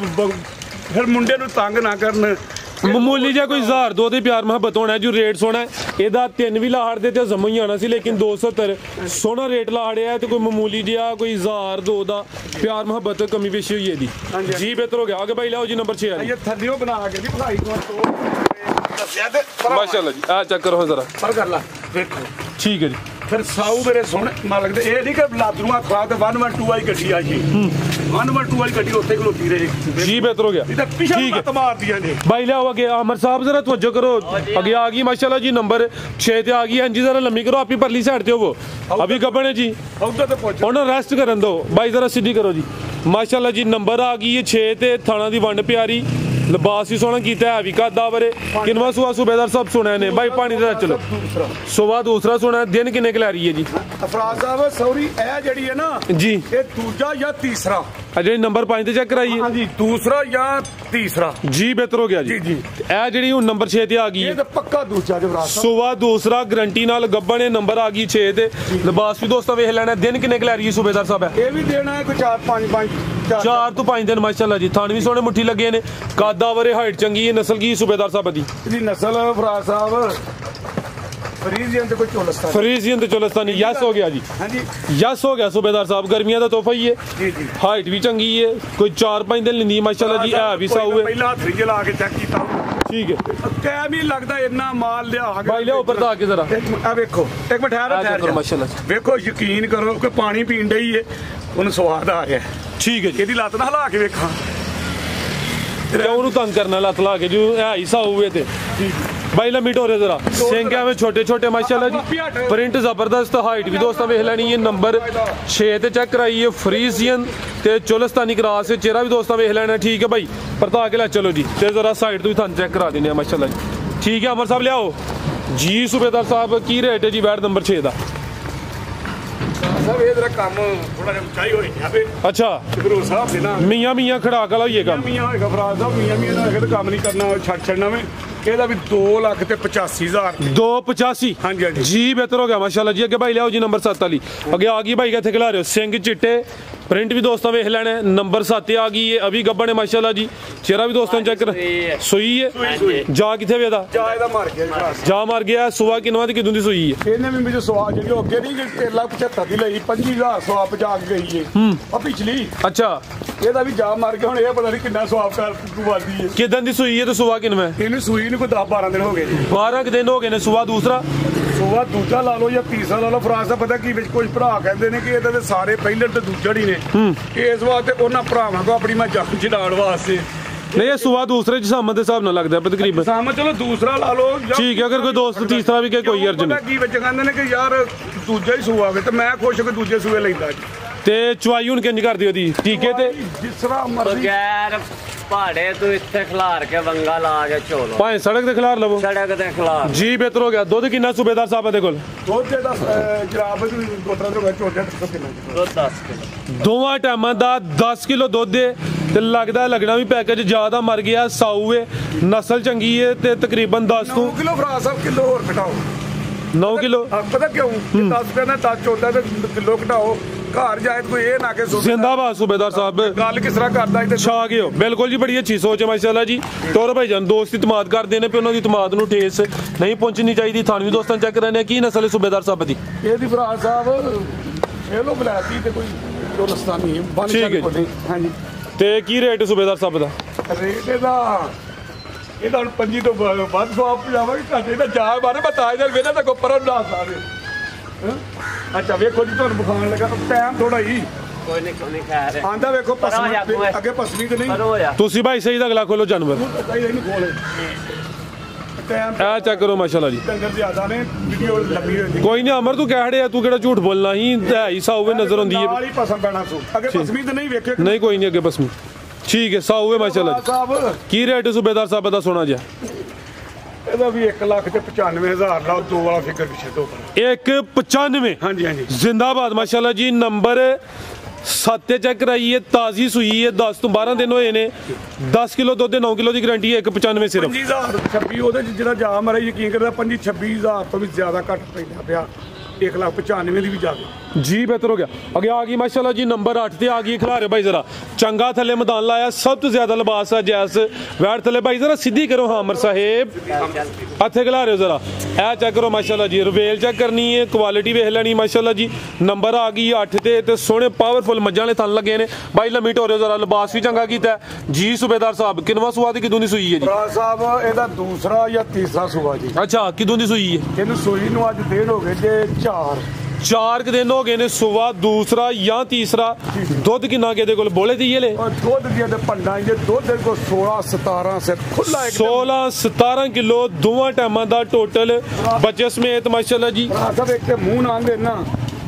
ਫਿਰ ਮੁੰਡੇ ਨੂੰ ਤੰਗ ਨਾ ਕਰਨ। ਮਾਮੂਲੀ ਜਿਹਾ ਕੋਈ 1002 ਦੇ ਪਿਆਰ ਮੁਹੱਬਤ ਹੋਣਾ ਜੋ ਰੇਟ ਸੋਹਣਾ ਇਹਦਾ 3 ਵੀ ਲਾਹੜ ਦੇ ਤੇ ਜੰਮੂ ਹੀ ਆਣਾ ਸੀ, ਲੇਕਿਨ 270 ਸੋਹਣਾ ਰੇਟ ਲਾਹੜਿਆ ਤੇ ਕੋਈ ਮਾਮੂਲੀ ਜਿਹਾ ਕੋਈ 1002 ਦਾ ਪਿਆਰ ਮੁਹੱਬਤ ਕਮੀ ਪੇਸ਼ੀ ਹੋਈ ਇਹਦੀ ਜੀ ਬਿਹਤਰ ਹੋ ਗਿਆ। ਆਗੇ ਭਾਈ ਲਿਆਓ ਜੀ ਨੰਬਰ 6 ਵਾਲੀ। ਇਹ ਥੱਲਿਓ ਬਣਾ ਕੇ ਦੀ ਭਾਈ ਤੋਂ ਦੱਸਿਆ ਤੇ ਮਾਸ਼ਾਅੱਲਾ ਜੀ ਆ ਚੈੱਕ ਕਰੋ ਜ਼ਰਾ, ਪਰ ਕਰ ਲਾ ਵੇਖੋ ਠੀਕ ਹੈ ਜੀ। ਫਿਰ ਸਾਊ ਮੇਰੇ ਸੋਹਣੇ ਮਾਲਕ ਦੇ ਇਹ ਨਹੀਂ ਕਿ ਲਾਦਰੂਆ ਖਵਾ ਤੇ 112 ਵਾਲੀ ਗੱਡੀ ਆ ਜੀ 112 ਵਾਲੀ ਗੱਡੀ ਉੱਥੇ ਖਲੋਤੀ ਰਹੇ ਜੀ ਬਿਹਤਰ ਹੋ ਗਿਆ। ਇਹ ਤਾਂ ਪਿਛਲੇ ਮਤ ਮਾਰਦੀਆਂ ਨੇ भाई लियाओ आगे अमर साहब जरा तवज्जो करो, आगे आ गई माशाल्लाह जी नंबर 6 ते आ गई है जी, जरा लंबी करो अपनी परली साइड ते हो वो अभी गबन है जी, ਉਧਰ ਤੇ ਪਹੁੰਚ उन्हें रेस्ट करन दो भाई, जरा सीधी करो जी माशाल्लाह जी। नंबर आ गई है 6 ते थाना दी वंड प्यारी, लिबास भी सोहना कीता है, भी कदा वरे किनवा सुआ सूबेदार सब सुने ने भाई पानी दे चलो सुबह दूसरा सुना दिन किन्ने के लै रही है जी ਅਫਰਾਜ਼ ਸਾਹਿਬ ਸੌਰੀ ਇਹ ਜਿਹੜੀ ਹੈ ਨਾ जी ਇਹ ਦੂਜਾ ਜਾਂ ਤੀਸਰਾ जी नंबर 5 ते चेक कराइए ਹਾਂਜੀ ਦੂਸਰਾ ਜਾਂ ਤੀਸਰਾ जी बेहतर हो गया जी। जी ए ਜਿਹੜੀ ਹੁਣ ਨੰਬਰ 6 ਤੇ ਆ ਗਈ ਇਹ ਹੈ ਤਾਂ ਪੱਕਾ ਦੂਜਾ ਜੀ ਅਫਰਾਜ਼ ਸਾਹਿਬ ਸੁਬਾ ਦੂਸਰਾ ਗਰੰਟੀ ਨਾਲ ਗੱਬਣ ਨੇ ਨੰਬਰ ਆ ਗਈ 6 ਤੇ ਲਿਬਾਸ ਵੀ ਦੋਸਤਾਂ ਵੇਖ ਲੈਣਾ ਦਿਨ ਕਿੰਨੇ ਕੁ ਲੈ ਰਹੀ ਹੈ ਸੂਬੇਦਾਰ ਸਾਹਿਬ ਇਹ ਵੀ ਦੇਣਾ ਹੈ ਕੋਈ 4 4 ਤੋਂ 5 ਦਿਨ ਮਾਸ਼ਾਅੱਲਾ ਜੀ। ਥਣ ਵੀ ਸੋਹਣੇ ਮੁੱਠੀ ਲੱਗੇ ਨੇ, ਕਾਦਾ ਵਰੇ ਹਾਈਟ ਚੰਗੀ ਹੈ, ਨਸਲ ਕੀ ਸੂਬੇਦਾਰ ਸਾਹਿਬ ਦੀ ਇਹਦੀ ਨਸਲ ਅਫਰਾਜ਼ ਸਾਹਿਬ ਫਰੀਜ਼ੀਅਨ ਤੇ ਕੋਈ ਚੋਲਸਤਾਨ ਫਰੀਜ਼ੀਅਨ ਤੇ ਚੋਲਸਤਾਨੀ ਯਸ ਹੋ ਗਿਆ ਜੀ, ਹਾਂਜੀ ਯਸ ਹੋ ਗਿਆ ਸੂਬੇਦਾਰ ਸਾਹਿਬ। ਗਰਮੀਆਂ ਦਾ ਤੋਹਫਾ ਹੀ ਹੈ, ਜੀ ਜੀ ਹਾਈਟ ਵੀ ਚੰਗੀ ਹੈ, ਕੋਈ 4-5 ਦਿਨ ਲੈਂਦੀ ਮਾਸ਼ਾਅੱਲਾ ਜੀ। ਇਹ ਵੀ ਸਾਊ ਹੈ, ਪਹਿਲਾਂ ਹੱਥ ਲਾ ਕੇ ਚੈੱਕ ਕੀਤਾ ਠੀਕ ਹੈ ਟਾਈਮ ਹੀ ਲੱਗਦਾ ਇੰਨਾ ਮਾਲ ਲਿਆ ਕੇ ਭਾਈ ਲਿਆਓ ਉੱਪਰ ਆ ਕੇ ਜ਼ਰਾ ਆ ਵੇਖੋ ਇੱਕ ਮਿੰਟ ਠਹਿਰ ਮਾਸ਼ਾਅੱਲਾ ਵੇਖੋ ਯਕੀਨ ਕਰੋ ਕਿ ਪਾਣੀ ਪੀਣ ਡਈ ਏ ਉਹਨੂੰ ਸਵਾਦ ਆ ਰਿਹਾ ਠੀਕ ਹੈ ਜੀ। ਇਹਦੀ ਲੱਤ ਨਾ ਹਿਲਾ ਕੇ ਵੇਖਾਂ ਕਿਉਂ ਉਹਨੂੰ ਤੰਗ ਕਰਨਾ ਲੱਤ ਲਾ ਕੇ ਜੋ ਹੈ ਹੀ ਸਾਊ ਹੈ ਤੇ भाई लमीट हो रहे जरा सेंगे में छोटे छोटे माशाल्लाह जी, प्रिंट जबरदस्त, हाइट भी दोस्तों वेख लेनी है। नंबर 6 ते चेक कराइए फ्रीजियन ते चोलस्तानी क्रॉस है, चेहरा भी दोस्तों वेख लेना ठीक है भाई। परता के ला चलो जी ते जरा साइड तो भी थान चेक करा देने माशाल्लाह जी, ठीक है अमर साहब लियाओ जी। सूबेदार साहब की रेट है जी बैट नंबर 6 का ਸਭ ਇਹ ਜਰਾ ਕੰਮ ਥੋੜਾ ਜਿਹਾ ਉਚਾਈ ਹੋਈ ਜਾਵੇ। अच्छा ਗੁਰੂ ਸਾਹਿਬ ਦੇ ਨਾਲ मियाँ मियाँ खड़ा कला ये काम ਮੀਆਂ ਹੋਏਗਾ ਫਰਾਜ਼ ਸਾਹਿਬ ਮੀਆਂ ਦਾ ਤਾਂ ਕੰਮ ਨਹੀਂ ਕਰਨਾ ਛੱਡ ਛੱਡਣਾ ਵੇ। ਇਹਦਾ ਵੀ 2,85,000 285 ਹਾਂਜੀ ਹਾਂਜੀ जी बेहतर हो गया माशाल्लाह जी। अगे भाई लियाओ जी नंबर 7 वाली, अगे आ गई भाई कितने खिला रहे हो सिंह चिट्टे, प्रिंट भी दोस्तों वेख लेने। नंबर 7 आ गई है, अभी गब्बन है माशाल्लाह जी। चेहरा भी दोस्तों चेक कर सुई है, जा किथे वे ਜਾ ਇਹਦਾ ਮਰ ਗਿਆ जा मार गया सुबह किनवा दी किदों दी सुई है ਇਹਨੇ ਵੀ ਮੈਨੂੰ ਸਵਾਲ ਜਿਹੜੀ ਅੱਗੇ ਨਹੀਂ 3,75,000 ਦੀ ਲਈ 25,000 ਸਵਾਬ ਪਜਾ ਕੇ ਗਈ ਏ ਆ ਪਿਛਲੀ अच्छा ਇਹਦਾ ਵੀ ਜਾ ਮਾਰ ਕੇ ਹੁਣ ਇਹ ਪਤਾ ਨਹੀਂ ਕਿੰਨਾ ਸਵਾਬ ਕਰ ਵਾਦੀ ਏ। किदन दी सुई है तो सुबह किनवा ਇਹਨੂੰ ਸੂਈ ਨੂੰ ਕੋਈ 10-12 ਦਿਨ ਹੋ ਗਏ ਜੀ। 12 दिन हो गए ने। सुबह दूसरा ਸੋਵਾ ਦੂਜਾ ਲਾ ਲਓ ਜਾਂ ਤੀਸਰਾ ਲਾ ਲਓ ਫਰਾਜ਼ ਦਾ ਪਤਾ ਕੀ ਵਿੱਚ ਕੁਝ ਭਰਾ ਕਹਿੰਦੇ ਨੇ ਕਿ ਇਹਦੇ ਤੇ ਸਾਰੇ ਪਹਿਲੇ ਤੇ ਦੂਜਾ ਹੀ ਨੇ ਇਸ ਵਾਸਤੇ ਉਹਨਾਂ ਭਰਾਵਾਂ ਕੋ ਆਪਣੀ ਮੈਂ ਜੱਗ ਚੜਾਉਣ ਵਾਸਤੇ नहीं ये सुबह दूसरे जिसम के हिसाब नाल लगता है तकरीबन ਸਾਹਮਣੇ ਚਲੋ ਦੂਸਰਾ ਲਾ ਲਓ ठीक है। अगर कोई दोस्त तीसरा भी कहे कोई अर्ज ਪਤਾ नहीं ਕੀ ਵਿੱਚ ਕਹਿੰਦੇ ਨੇ ਕਿ ਯਾਰ ਦੂਜਾ ਹੀ ਸੂਆ ਵੇ ਤੇ ਮੈਂ ਖੁਸ਼ ਹੋ ਕੇ ਦੂਜੇ ਸੂਏ ਲੈਂਦਾ ਜੀ। ते चुवाई हुन किंज कर दियो दी टीके ते ਜਿਸ ਤਰ੍ਹਾਂ ਮਰਜ਼ੀ ਬਗੈਰ ਪਹਾੜੇ ਤੋਂ ਇੱਥੇ ਖਿਲਾਰ ਕੇ ਵੰਗਾ ਲਾ ਕੇ ਚੋਲੋ भाएं सड़क ते खिलार लवो ਸੜਕ ਤੇ ਖਿਲਾਰ जी बेहतर हो गया। दुध किन्ना सूबेदार साहब दे कोल ਦੁੱਧ ਦਾ ਜਰਾਬ ਗੋਤਰਾ ਦੇ ਵਿੱਚ ਚੋਟਿਆ ਤੱਕ ਕਿੰਨਾ ਦੁੱਧ 10 ਕਿਲੋ ਦੋਵਾਂ ਟਾਈਮਾਂ ਦਾ 10 ਕਿਲੋ ਦੁੱਧ ਹੈ ਤੇ ਲੱਗਣਾ ਵੀ ਪੈਕੇਜ ਜ਼ਿਆਦਾ ਮਰ ਗਿਆ। ਸਾਊ ਹੈ, ਨਸਲ ਚੰਗੀ ਹੈ ਤੇ ਤਕਰੀਬਨ 10 ਤੋਂ 9 ਕਿਲੋ ਫਰਾਜ਼ ਸਾਹਿਬ ਕਿਲੋ ਹੋਰ ਘਟਾਓ 9 ਕਿਲੋ ਪਤਾ ਕਿਉਂ 10 ਰੁਪਏ ਦਾ 10 ਚੋਦਾ ਤੇ ਕਿਲੋ ਘਟਾਓ ਘਰ ਜਾਏ ਕੋਈ ਇਹ ਨਾ ਕਿ जिंदाबाद सूबेदार साहब ਗੱਲ ਕਿਸ ਤਰ੍ਹਾਂ ਕਰਦਾ ਇਹ ਛਾ ਗਏ ਹੋ ਬਿਲਕੁਲ ਜੀ। ਬੜੀ ਅੱਛੀ ਸੋਚ ਹੈ ਮਾਸ਼ਾਅੱਲਾ ਜੀ। ਟੋਰ ਭਾਈ ਜਾਨ ਦੋਸਤ ਇਤਮਾਦ ਕਰਦੇ ਨੇ, ਪਰ ਉਹਨਾਂ ਦੀ ਇਤਮਾਦ ਨੂੰ ਠੇਸ ਨਹੀਂ ਪਹੁੰਚਣੀ ਚਾਹੀਦੀ। ਥਾਨਵੀ ਦੋਸਤਾਂ ਚੈੱਕ ਕਰਨੇ ਕੀ ਨਸਲ ਹੈ सूबेदार ਸਾਹਿਬ ਦੀ ਇਹਦੀ ਫਰਾਜ਼ ਸਾਹਿਬ ਇਹ ਲੋ ਬਲਾਤੀ ਤੇ ਕੋਈ ਚੋਲਸਤਾਨੀ ਬਣ ਠੀਕ ਹੈ ਜੀ। ਹਾਂਜੀ ਤੇ ਕੀ ਰੇਟ ਹੈ सूबेदार ਸਾਹਿਬ ਦਾ ਰੇਟ ਇਹਦਾ ਹੁਣ 25 ਤੋਂ ਵੱਧ ਸਵਾਬ ਜਾਵਾਂਗੇ ਘਾਟੇ ਦਾ ਜਾ ਮਾਰੇ ਬਤਾ ਇਹਦਾ ਵੇਦਾ ਤਾਂ ਕੋ ਪਰੋਂ ਨਾ ਸਾਰੇ ਅੱਛਾ ਵੇਖੋ ਜੀ ਤੁਹਾਨੂੰ ਬੁਖਾਰ ਲੱਗਾ ਟਾਈਮ ਥੋੜਾ ਹੀ ਕੋਈ ਨਹੀਂ ਖਾ ਰਹੇ ਆਂਦਾ ਵੇਖੋ ਪਸਮੀ ਅੱਗੇ ਪਸਮੀ ਤੇ ਨਹੀਂ ਪਰ ਹੋ ਜਾ ਤੁਸੀਂ ਭਾਈ ਸਹੀ ਦਾ ਅਗਲਾ ਖੋਲੋ ਜਾਨਵਰ ਇਹਨੂੰ ਖੋਲੇ ਟਾਈਮ ਇਹ ਚੈੱਕ ਕਰੋ ਮਾਸ਼ਾਅੱਲਾ ਜੀ। ਡੰਗਰ ਜ਼ਿਆਦਾ ਨੇ ਵੀਡੀਓ ਲੰਬੀ ਹੋਈ ਕੋਈ ਨਹੀਂ ਅਮਰ ਤੂੰ ਕਹਿ ਰਿਹਾ ਤੂੰ ਕਿਹੜਾ ਝੂਠ ਬੋਲਣਾ ਹੀ ਹੈ ਹੀ ਸਾਊ ਨਜ਼ਰ ਆਉਂਦੀ ਹੈ। ਨਾਲ ਹੀ ਪਸਮ ਪੈਣਾ ਸੂ ਅੱਗੇ ਪਸਮੀ ਤੇ ਨਹੀਂ ਵੇਖੇ ਨਹੀਂ ਕੋਈ ਨਹੀਂ ਅੱਗੇ ਬਸਮੀ ਠੀਕ ਹੈ ਸਾਊ ਹੈ ਮਾਸ਼ਾਅੱਲਾ ਜੀ। ਸਾਹਿਬ ਕੀ ਰੇਟ सूबेदार ਸਾਹਿਬ ਦਾ ਸੋਨਾ ਜੀ ਇਹਦਾ ਵੀ 1,95,000 ਲਾ ਦੋ ਵਾਲਾ ਫਿਕਰ ਪਿੱਛੇ ਤੋਂ 195 ਹਾਂਜੀ ਹਾਂਜੀ जिंदाबाद माशाल्लाह जी। नंबर 7 ਤੇ ਚੈੱਕ ਕਰਾਈਏ, ਤਾਜ਼ੀ ਸੂਈ ਹੈ, 10 ਤੋਂ 12 ਦਿਨ ਹੋਏ ਨੇ, 10 ਕਿਲੋ ਦੁੱਧ 9 ਕਿਲੋ ਦੀ ਗਾਰੰਟੀ ਹੈ। 195 ਸਿਰਫ 25,000 26 ਉਹਦੇ ਚ ਜਿਹੜਾ ਜਾ ਮਰਾ ਯਕੀਨ ਕਰਦਾ 25,000 ਤੋਂ ਵੀ ਜ਼ਿਆਦਾ ਘੱਟ ਪੈਂਦਾ ਪਿਆ 1,95,000 ਦੀ ਵੀ ਜਾਵੇ जी बेहतर हो गया अगे आ गई माशाल्लाह जी नंबर 8 ते आ गई खिलारे भाई जरा चंगा थले मैदान लाया सब तो ज्यादा लिबास है जैस वैट थले भाई जरा सीधी करो हामर साहेब हथे खिलारे जरा ए चेक करो माशाल्लाह जी रवेल चेक करनी है क्वालिटी वेख लेनी माशाल्लाह जी नंबर आ गई 8 ते सोहने पावरफुल मज्जां वाले थन लगे ने भाई लम्मी टोरे जरा लिबास भी चंगा कीता जी सूबेदार साहब किनवा सुआ दी किदों दी सूई है जी ਭਰਾ ਸਾਹਿਬ ਇਹਦਾ ਦੂਸਰਾ ਜਾਂ ਤੀਸਰਾ ਸੂਆ ਜੀ अच्छा किदों दी सूई है ਇਹਨੂੰ ਸੂਈ ਨੂੰ ਅੱਜ ਦਿਨ ਹੋ ਗਏ ਜੇ 4 चार दिन हो गए ने सुबह दूसरा या तीसरा दुध किन्ना के कोल बोले दी ले और दुध दी ते पंडा जे दुध को 16-17 से खुला 16-17 किलो दोवां टाइमां दा टोटल बच्चे समेत माशाल्लाह जी सब एक ते मुंह ना आंदे ना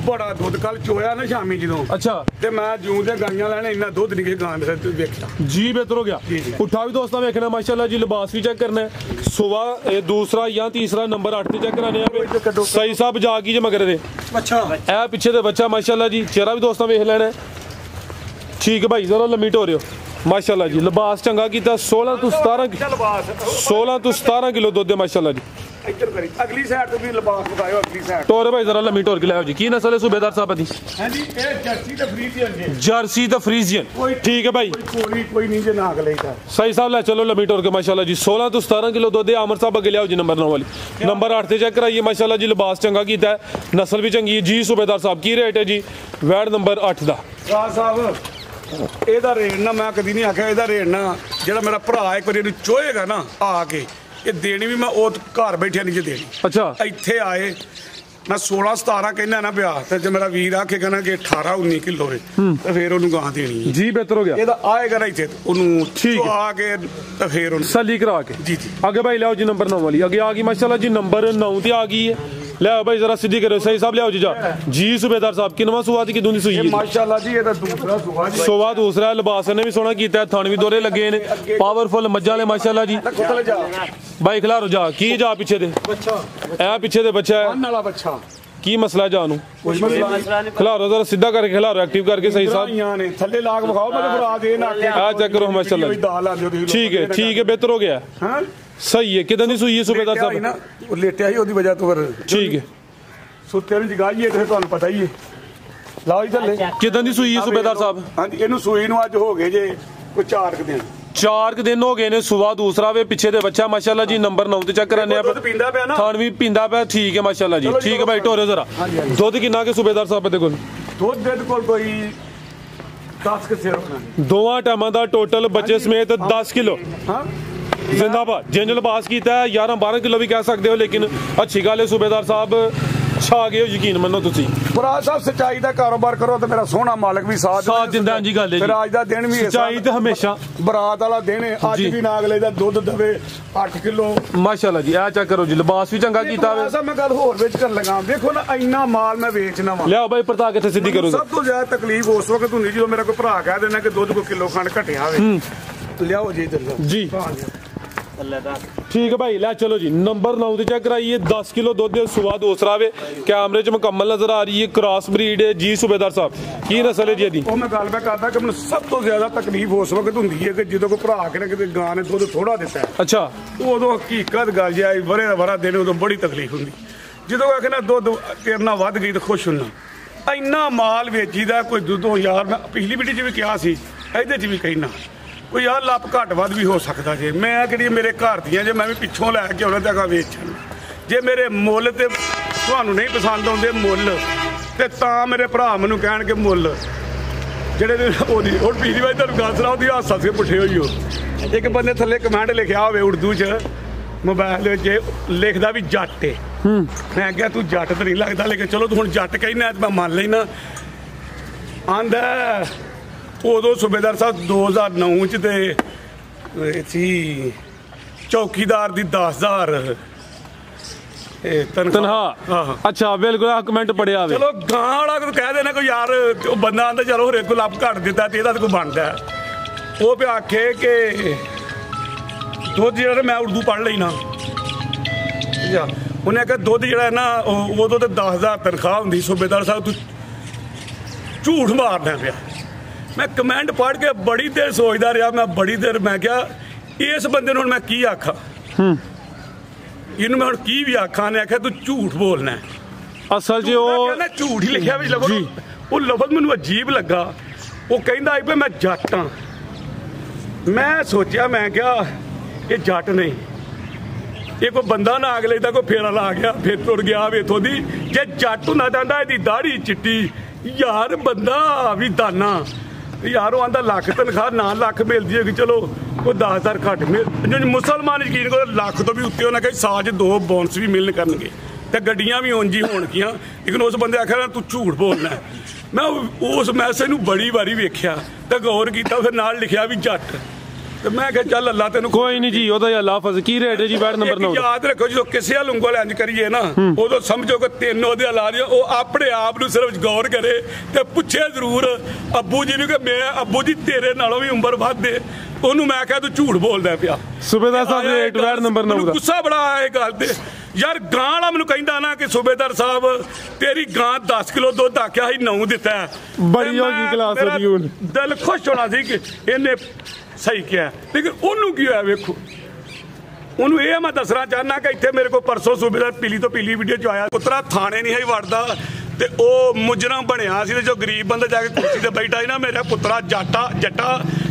बड़ा दुध कल चोया ना शामी ਜਦੋਂ अच्छा ਤੇ ਮੈਂ ਜੂੰ ਦੇ ਗਾਈਆਂ ਲੈਣੇ ਇੰਨਾ ਦੁੱਧ ਨਹੀਂ ਕਿ ਗਾਂ ਦੇ ਤੇ ਵੇਖਿਆ जी बेहतर हो गया उठा भी दोस्तों देखना माशाल्लाह जी लिबास भी चेक करना है सुबह दूसरा या तीसरा नंबर 8 ते चेक कराने हैं सही साहब जा की जे मगर दे अच्छा ए पीछे दे बच्चा माशाल्लाह जी चेहरा भी दोस्तों देख लेना ठीक है भाई जरा लम्मी टोरियो माशाल्लाह जी लिबास चंगा कीता 16 तो 17 किलो दुध है माशाल्लाह जी ਇੱਧਰ ਕਰੀ ਅਗਲੀ ਸਾਈਡ ਤੋਂ ਵੀ ਲਿਬਾਸ ਬਤਾਇਓ ਅਗਲੀ ਸਾਈਡ टोर भाई जरा लम्मी टोर के लाओ जी की नस्ल है सूबेदार साहब दी ਹਾਂਜੀ ਇਹ ਜਰਸੀ ਤੇ ਫਰੀਜ਼ੀਅਨ ਜੀ जर्सी तो फ्रीजियन ठीक है भाई ਕੋਈ ਨਹੀਂ ਜੇ ਨਾਗ ਲਈਦਾ सही साहब ले चलो लम्मी टोर के माशाल्लाह जी 16 तो 17 किलो दूध है आमर साहब अगे लियाओ जी नंबर 9 वाली नंबर 8 से चेक कराइए माशाल्लाह जी लिबास चंगा कीता है नस्ल भी चंगी है जी सूबेदार साहब की रेट है जी वैट नंबर 8 दा ਰਾਜ ਸਾਹਿਬ ਇਹਦਾ ਰੇਟ ਨਾ ਮੈਂ ਕਦੀ ਨਹੀਂ ਆਖਿਆ ਇਹਦਾ ਰੇਟ ਨਾ ਜਿਹੜਾ ਮੇਰਾ ਭਰਾ ਇੱਕ ਵਾਰੀ ਇਹਨੂੰ ਚੋਹੇਗਾ ਨਾ ਆ ਕੇ ਇਹ ਦੇਣੀ ਵੀ ਮੈਂ ਉਹ ਘਰ ਬੈਠਿਆ ਨਹੀਂ ਜੇ ਦੇਣੀ अच्छा ਇੱਥੇ ਆਏ ਮੈਂ 16-17 ਕਹਿੰਦਾ ਨਾ ਪਿਆ ਤੇ ਜੇ ਮੇਰਾ ਵੀਰ ਆਖੇ ਕਹਿੰਦਾ ਕਿ 18-19 ਕਿਲੋ ਰੇ ਤੇ ਫੇਰ ਉਹਨੂੰ ਗਾਂ ਦੇਣੀ ਹੈ जी बेहतर हो गया ਇਹਦਾ ਆਏਗਾ ਨਾ ਇੱਥੇ ਉਹਨੂੰ ਠੀਕ ਹੈ। ਆ ਕੇ ਤੇ ਫੇਰ ਉਹਨੂੰ सली करा के जी जी आगे भाई लियाओ जी नंबर 9 वाली आगे आ गई माशाल्लाह जी नंबर 9 ते आ गई है ले भाई जरा सीधी करो सही साहब लियाओ जी जा जी सूबेदार साहब किनवा सुआ दी किदों दी सुई ਇਹ है ਮਾਸ਼ਾਅੱਲਾ ਜੀ ਇਹਦਾ ਦੂਸਰਾ ਸੁਭਾ ਜੀ सोवा दूसरा लिबास ने भी सोना कीता है थान भी दोरे लगे ने पावरफुल मज्जा वाले माशाल्लाह जी ਕੁੱਤਲੇ ਜਾ भाई खिलारो जा की जा पीछे दे ਬੱਚਾ ए पीछे दे बच्चा है ਅੰਨ ਵਾਲਾ ਬੱਚਾ की मसला जानू ਕੋਈ ਮਸਲਾ ਨਹੀਂ खिलारो जरा सीधा करके खिलारो एक्टिव करके सही साहब ਆਈਆਂ ਨੇ ਥੱਲੇ ਲਾਗ ਵਿਖਾਓ ਮੈਂ ਭਰਾ ਦੇ ਨਾ ਕੇ आ चेक करो माशाल्लाह जी। ਦਾਲ ਆਂਦੇ ਤੁਸੀਂ ठीक है बेहतर हो गया ਹਾਂ सही है कितनी दी सुई है सूबेदार ਲੇਟਿਆ ਸੀ साहब ਨਾ ਉਹ ਲੇਟਿਆ ਸੀ ਉਹਦੀ ਵਜ੍ਹਾ ਤੋਂ ਫਿਰ ठीक है ਸੁੱਤੇ ਨੂੰ ਜਗਾਈਏ ਤੇ ਤੁਹਾਨੂੰ ਪਤਾ ਹੀ ਹੈ ਲਾਓ ਜੀ ਥੱਲੇ कितनी दी सुई है सूबेदार साहब ਹਾਂਜੀ ਇਹਨੂੰ ਸੂਈ ਨੂੰ ਅੱਜ ਹੋ ਗਏ ਜੇ ਕੋਈ 4 ਦਿਨ 4 दिन हो गए ने सुबह दूसरा वे पीछे दे बच्चा माशाल्लाह जी नंबर 9 ते चेक कराने ਦੁੱਧ ਪੀਂਦਾ ਪਿਆ ਨਾ थान भी पींदा पे ठीक है माशाल्लाह जी ठीक है भाई टोरे जरा ਹਾਂਜੀ, ਹਾਂਜੀ। दुध किन्ना के सूबेदार साहब दे कोल ਦੁੱਧ ਦੇ ਕੋਲ ਕੋਈ 10 ਕੇ ਸਿਰ ਹੋਣਾ दोवां टाइमां दा टोटल बच्चे समेत 10 किलो ਹਾਂ जिंदाबाद जिंजल बास कीता है 11-12 किलो भी कह सकते हो लेकिन अच्छी गल है सूबेदार साहब छा गए हो यकीन मनो तुसी ਭਰਾ ਸਾਹਿਬ ਸਚਾਈ ਦਾ ਕਾਰੋਬਾਰ ਕਰੋ ਤੇ ਮੇਰਾ ਸੋਹਣਾ ਮਾਲਕ ਵੀ ਸਾਥ ਦਿੰਦਾ ਹਾਂਜੀ ਗੱਲ ਹੈ ਜੀ ਫਿਰ ਅੱਜ ਦਾ ਦਿਨ ਵੀ ਸੱਚਾਈ ਤੇ ਹਮੇਸ਼ਾ ਬਰਾਤ ਵਾਲਾ ਦਿਨ ਹੈ ਅੱਜ ਜੀ। ਵੀ ਨਾਗਲੇ ਦਾ ਦੁੱਧ ਦਵੇ 8 ਕਿਲੋ ਮਾਸ਼ਾਅੱਲਾ ਜੀ ਆ ਚੈੱਕ ਕਰੋ ਜੀ ਲਿਬਾਸ ਵੀ ਚੰਗਾ ਕੀਤਾ ਭਰਾ ਵੇ ਸਾਹਿਬ ਮੈਂ ਗੱਲ ਹੋਰ ਵਿੱਚ ਕਰਨ ਲਗਾ ਦੇਖੋ ਨਾ ਇੰਨਾ ਮਾਲ ਮੈਂ ਵੇਚਣਾ ਵਾ ਲਿਆਓ ਭਾਈ ਪਰਤਾ ਕਿੱਥੇ ਸਿੱਧੀ ਕਰੋ ਸਭ ਤੋਂ ਜ਼ਿਆਦਾ ਤਕਲੀਫ ਉਸ ਵਕਤ ਹੁੰਦੀ ਜਦੋਂ ਮੇਰਾ ਕੋਈ ਭਰਾ ਕਹਿ ਦੇਣਾ ਕਿ ਦੁੱਧ ਕੋ ਕਿਲੋ ਖੰਡ ਘਟਿਆ ਹੋਵੇ ਲਿਆਓ ਜੀ ਇੱਧਰ ਲਿਆਓ ਜੀ ਹਾਂ ਲਿਆਓ। ठीक है भाई ले चलो जी नंबर 9 चेक कराइए 10 किलो दूध सुबह दूसरा वे कैमरे च मुकम्मल नजर आ रही है क्रॉस ब्रीड है जी सूबेदार साहब की नस्ल है जी ਇਹਦੀ ਉਹ ਮੈਂ ਗੱਲ ਮੈਂ ਕਰਦਾ ਕਿ ਮੈਨੂੰ ਸਭ ਤੋਂ ਜ਼ਿਆਦਾ ਤਕਲੀਫ ਉਸ ਵਕਤ ਹੁੰਦੀ ਹੈ ਕਿ ਜਦੋਂ ਕੋਈ ਭਰਾ ਕੇ ਨਾ ਕਿਤੇ ਗਾਂ ਨੇ ਦੁੱਧ ਥੋੜਾ ਦਿੱਤਾ ਹੈ, अच्छा ਉਦੋਂ ਹਕੀਕਤ ਗੱਲ ਜਾਈ ਵਰੇ ਦਾ ਵਰਾ ਦਿਨ ਉਦੋਂ ਬੜੀ ਤਕਲੀਫ ਹੁੰਦੀ ਜਦੋਂ ਆਖੇ ਨਾ ਦੁੱਧ ਤੇਰੇ ਨਾਲ ਵੱਧ ਗਈ ਤਾਂ ਖੁਸ਼ ਹੁੰਨਾ ਇੰਨਾ ਮਾਲ ਵੇਚੀਦਾ ਕੋਈ ਦੁੱਧੋਂ ਯਾਰ ਮੈਂ ਪਿਛਲੀ ਵੀਡੀਓ 'ਚ ਵੀ ਕਿਹਾ ਸੀ ਇਹਦੇ 'ਚ ਵੀ ਕਹਿਣਾ ਕੋਈ ਯਾਰ ਲੱਪ ਘੱਟ ਵੱਧ ਵੀ ਹੋ ਸਕਦਾ ਜੇ ਮੈਂ ਕਿਹੜੀ ਮੇਰੇ ਘਰ ਦੀਆਂ ਜੇ ਮੈਂ ਵੀ ਪਿੱਛੋਂ ਲੈ ਕੇ ਉਹਨਾਂ ਤੱਕ ਵੇਚਣ ਜੇ ਮੇਰੇ ਮੁੱਲ ਤੇ ਤੁਹਾਨੂੰ ਨਹੀਂ ਪਸੰਦ ਆਉਂਦੇ ਮੁੱਲ ਤੇ ਤਾਂ ਮੇਰੇ ਭਰਾ ਮੈਨੂੰ ਕਹਿਣਗੇ ਮੁੱਲ ਜਿਹੜੇ ਉਹਦੀ ਹੁਣ ਪਿਛਲੀ ਵਾਰ ਤੁਹਾਨੂੰ ਗੱਲ ਸੁਣਾ ਉਹਦੀ ਹਾਸਾ ਕੇ ਪੁੱਠੇ ਹੋਈ ਉਹ ਇੱਕ ਬੰਦੇ ਥੱਲੇ ਕਮੈਂਟ ਲਿਖਿਆ ਹੋਵੇ ਉਰਦੂ 'ਚ ਮੋਬਾਈਲ ਦੇ ਵਿੱਚ ਲਿਖਦਾ ਵੀ ਜੱਟ ਏ ਮੈਂ ਕਿਹਾ ਤੂੰ ਜੱਟ ਤਾਂ ਨਹੀਂ ਲੱਗਦਾ ਲੇਕਿਨ ਚਲੋ ਤੂੰ ਹੁਣ ਜੱਟ ਕਹਿਣਾ ਮੈਂ ਮੰਨ ਲੈਣਾ ਆਂਦਾ ਉਦੋਂ ਸੂਬੇਦਾਰ ਸਾਹਿਬ 2009 ਚ ਤੇ ਸੀ ਚੌਕੀਦਾਰ ਦੀ 10000 तनहा अच्छा बिल्कुल कमेंट पढ़िया वे ਚਲੋ ਗਾਂ ਵਾਲਾ ਕੋਈ ਕਹਿ ਦੇਣਾ ਕੋਈ ਯਾਰ ਉਹ ਬੰਦਾ ਆਂਦਾ ਚਲੋ ਹਰੇਕ ਕੋਈ ਲੱਭ ਘੱਟ ਦਿੱਤਾ ਤੇ ਇਹਦਾ ਤਾਂ ਕੋਈ ਬਣਦਾ ਉਹ ਵੀ ਆਖੇ ਕਿ ਦੁੱਧ ਜਿਹੜਾ ਮੈਂ ਉਰਦੂ ਪੜ੍ਹ ਲੈਣਾ ਉਹਨੇ ਆਖਿਆ ਦੁੱਧ ਜਿਹੜਾ ਨਾ ਉਦੋਂ ਤੇ 10000 ਤਨਖਾਹ ਹੁੰਦੀ ਸੂਬੇਦਾਰ ਸਾਹਿਬ ਤੂੰ ਝੂਠ ਮਾਰਦਾ ਪਿਆ ਮੈਂ ਕਮੈਂਟ ਪੜ੍ਹ ਕੇ ਬੜੀ ਦੇਰ ਸੋਚਦਾ ਰਿਹਾ ਮੈਂ ਬੜੀ ਦੇਰ ਮੈਂ ਕਿਹਾ ਇਸ ਬੰਦੇ ਨੂੰ ਹੁਣ ਮੈਂ ਕੀ ਆਖਾਂ ਇਹਨੂੰ ਮੈਂ ਹੁਣ ਕੀ ਵੀ ਆਖਾਂ ਨੇ ਆਖਿਆ ਤੂੰ ਝੂਠ ਬੋਲਣਾ ਅਸਲ 'ਚ ਉਹ ਕਹਿੰਦਾ ਝੂਠ ਹੀ ਲਿਖਿਆ ਵਿੱਚ ਲਫ਼ਜ਼ ਉਹ ਲਫ਼ਜ਼ ਮੈਨੂੰ ਅਜੀਬ ਲੱਗਾ ਉਹ ਕਹਿੰਦਾ ਵੀ ਮੈਂ ਜੱਟ ਹਾਂ ਮੈਂ ਸੋਚਿਆ ਮੈਂ ਕਿਹਾ ਇਹ ਜੱਟ ਨਹੀਂ ਇਹ ਕੋਈ ਬੰਦਾ ਨਾ ਅਗਲੇ ਦਾ ਕੋਈ ਫੇਰਾ ਲਾ ਗਿਆ ਫਿਰ ਤੁਰ ਗਿਆ ਵੇ ਇੱਥੋਂ ਦੀ ਜੇ ਜੱਟ ਹੁੰਦਾ ਤਾਂ ਇਹਦੀ ਦਾੜੀ ਚਿੱਟੀ ਯਾਰ ਬੰਦਾ ਵੀ ਦਾਨਾ ਯਾਰ ਉਹ ਆਂਦਾ ਲੱਖ ਤਨਖਾਹ ਨਾ ਲੱਖ ਮਿਲਦੀ ਹੈਗੀ ਚਲੋ ਉਹ 10,000 ਘੱਟ ਮਿਲ ਮੁਸਲਮਾਨ ਯਕੀਨ ਕਰੋ ਲੱਖ ਤੋਂ ਵੀ ਉੱਤੇ ਉਹਨਾਂ ਕਹੇ ਸਾਜ 2 ਬੋਨਸ ਵੀ ਮਿਲਣ ਕਰਨਗੇ ਤੇ ਗੱਡੀਆਂ ਵੀ ਉਂਝ ਹੀ ਹੋਣਗੀਆਂ ਲੇਕਿਨ ਉਸ ਬੰਦੇ ਆਖਿਆ ਤੂੰ ਝੂਠ ਬੋਲਣਾ ਮੈਂ ਉਸ ਮੈਸੇਜ ਨੂੰ ਬੜੀ ਵਾਰੀ ਵੇਖਿਆ ਤੇ ਗੌਰ ਕੀਤਾ ਫਿਰ ਨਾਲ ਲਿਖਿਆ ਵੀ ਜੱਟ ਤੇ ਮੈਂ ਕਿਹਾ ਚੱਲ ਅੱਲਾ ਤੈਨੂੰ ਕੋਈ ਨਹੀਂ ਜੀ ਉਹਦਾ ਅੱਲਾ ਹਾਫਿਜ਼ ਕੀ ਰੇਟ ਹੈ ਜੀ ਬੈਡ ਨੰਬਰ 9 ਯਾਦ ਰੱਖੋ ਜਦੋਂ ਕਿਸੇ ਵੱਲ ਉਂਗਲ ਇੰਜ ਕਰੀਏ ਨਾ ਉਦੋਂ ਸਮਝੋ ਕਿ 3 ਉਹਦੇ ਲਾ ਦਿਓ ਉਹ ਆਪਣੇ ਆਪ ਨੂੰ ਸਿਰਫ ਗੌਰ ਕਰੇ ਤੇ ਪੁੱਛੇ ਜ਼ਰੂਰ ਅੱਬੂ ਜੀ ਨੂੰ ਕਿ ਮੈਂ ਅੱਬੂ ਜੀ ਤੇਰੇ ਨਾਲੋਂ ਵੀ ਉਮਰ ਵੱਧ ਹੈ ਉਹਨੂੰ ਮੈਂ ਕਿਹਾ ਤੂੰ ਝੂਠ ਬੋਲਦਾ ਪਿਆ ਸੂਬੇਦਾਰ ਸਾਹਿਬ ਰੇਟ ਬੈਡ ਨੰਬਰ 9 ਦਾ ਗੁੱਸਾ ਬੜਾ ਆਇਆ ਇਹ ਗੱਲ ਤੇ ਯਾਰ ਗਾਂ ਵਾਲਾ ਮੈਨੂੰ ਕਹਿੰਦਾ ਨਾ ਕਿ ਸੂਬੇਦਾਰ ਸਾਹਿਬ ਤੇਰੀ ਗਾਂ 10 ਕਿਲੋ ਦੁੱਧ ਆਖਿਆ ਸੀ 9 ਦਿੱਤਾ ਬੜੀ ਹੋ ਗਈ ਕਲਾਸ ਉਹਦੀ ਹੁਣ ਦਿਲ ਖੁਸ਼ ਹੋਣਾ ਸੀ ਕਿ ਇਹਨੇ ਸਹੀ ਕਿਹਾ ਲੇਕਿਨ ਉਹਨੂੰ ਕੀ ਹੋਇਆ ਵੇਖੋ ਉਹਨੂੰ ਇਹ ਮੈਂ ਦੱਸਣਾ ਚਾਹਨਾ ਕਿ ਇੱਥੇ ਮੇਰੇ ਕੋਲ ਪਰਸੋਂ ਸੂਬੇਦਾਰ ਪੀਲੀ ਤੋਂ ਪੀਲੀ ਵੀਡੀਓ ਚ ਆਇਆ ਪੁੱਤਰਾ ਥਾਣੇ ਨਹੀਂ ਹੈ ਵੜਦਾ ਤੇ ਉਹ ਮੁਜਰਮ ਬਣਿਆ ਸੀ ਤੇ ਜੋ ਗਰੀਬ ਬੰਦਾ ਜਾ ਕੇ ਕੁਰਸੀ ਤੇ ਬੈਠਾ ਸੀ ਨਾ ਮੇਰਾ ਪੁੱਤਰਾ ਜੱਟਾ